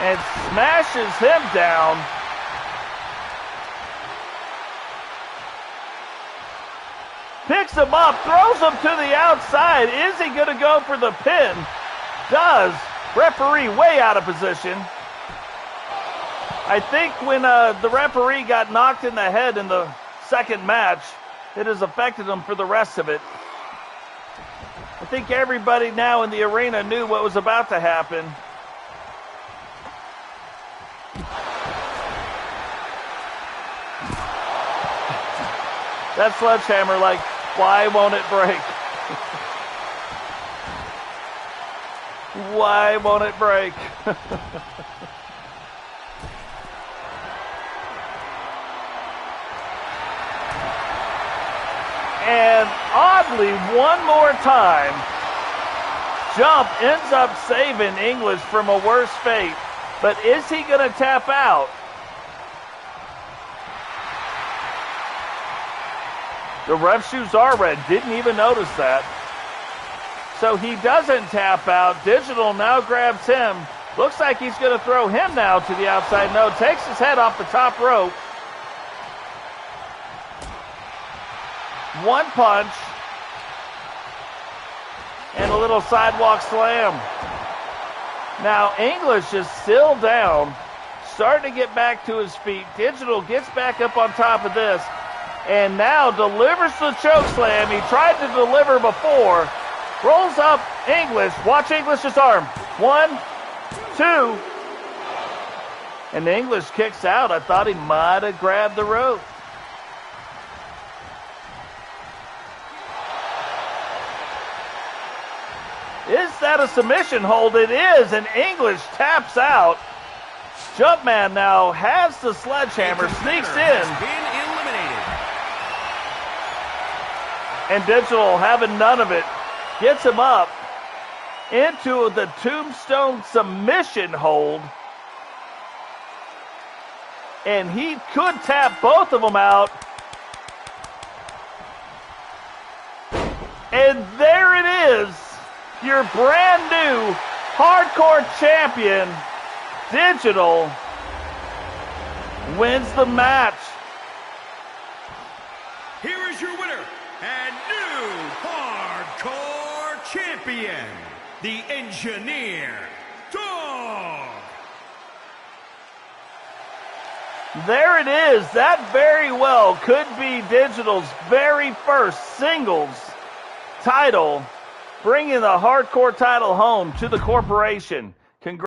and smashes him down. Picks him up, throws him to the outside. Is he going to go for the pin? Does. Referee way out of position. I think when the referee got knocked in the head in the second match, it has affected him for the rest of it. I think everybody now in the arena knew what was about to happen. That sledgehammer, like, why won't it break? Why won't it break? And oddly, one more time, Jump ends up saving English from a worse fate. But is he going to tap out? The ref shoes are red. Didn't even notice that. So he doesn't tap out. Digital now grabs him. Looks like he's going to throw him now to the outside. No, takes his head off the top rope. One punch. And a little sidewalk slam. Now English is still down. Starting to get back to his feet. Digital gets back up on top of this. And now delivers the choke slam. He tried to deliver before. Rolls up English. Watch English's arm. 1, 2. And English kicks out. I thought he might have grabbed the rope. Is that a submission hold? It is. And English taps out. Jumpman now has the sledgehammer. Sneaks in. And Digital, having none of it, gets him up into the tombstone submission hold. And he could tap both of them out. And there it is, your brand new hardcore champion, Digital, wins the match. Here is your winner and new hardcore champion, the Engineer Dog. There it is. That very well could be Digital's very first singles title, bringing the hardcore title home to the corporation.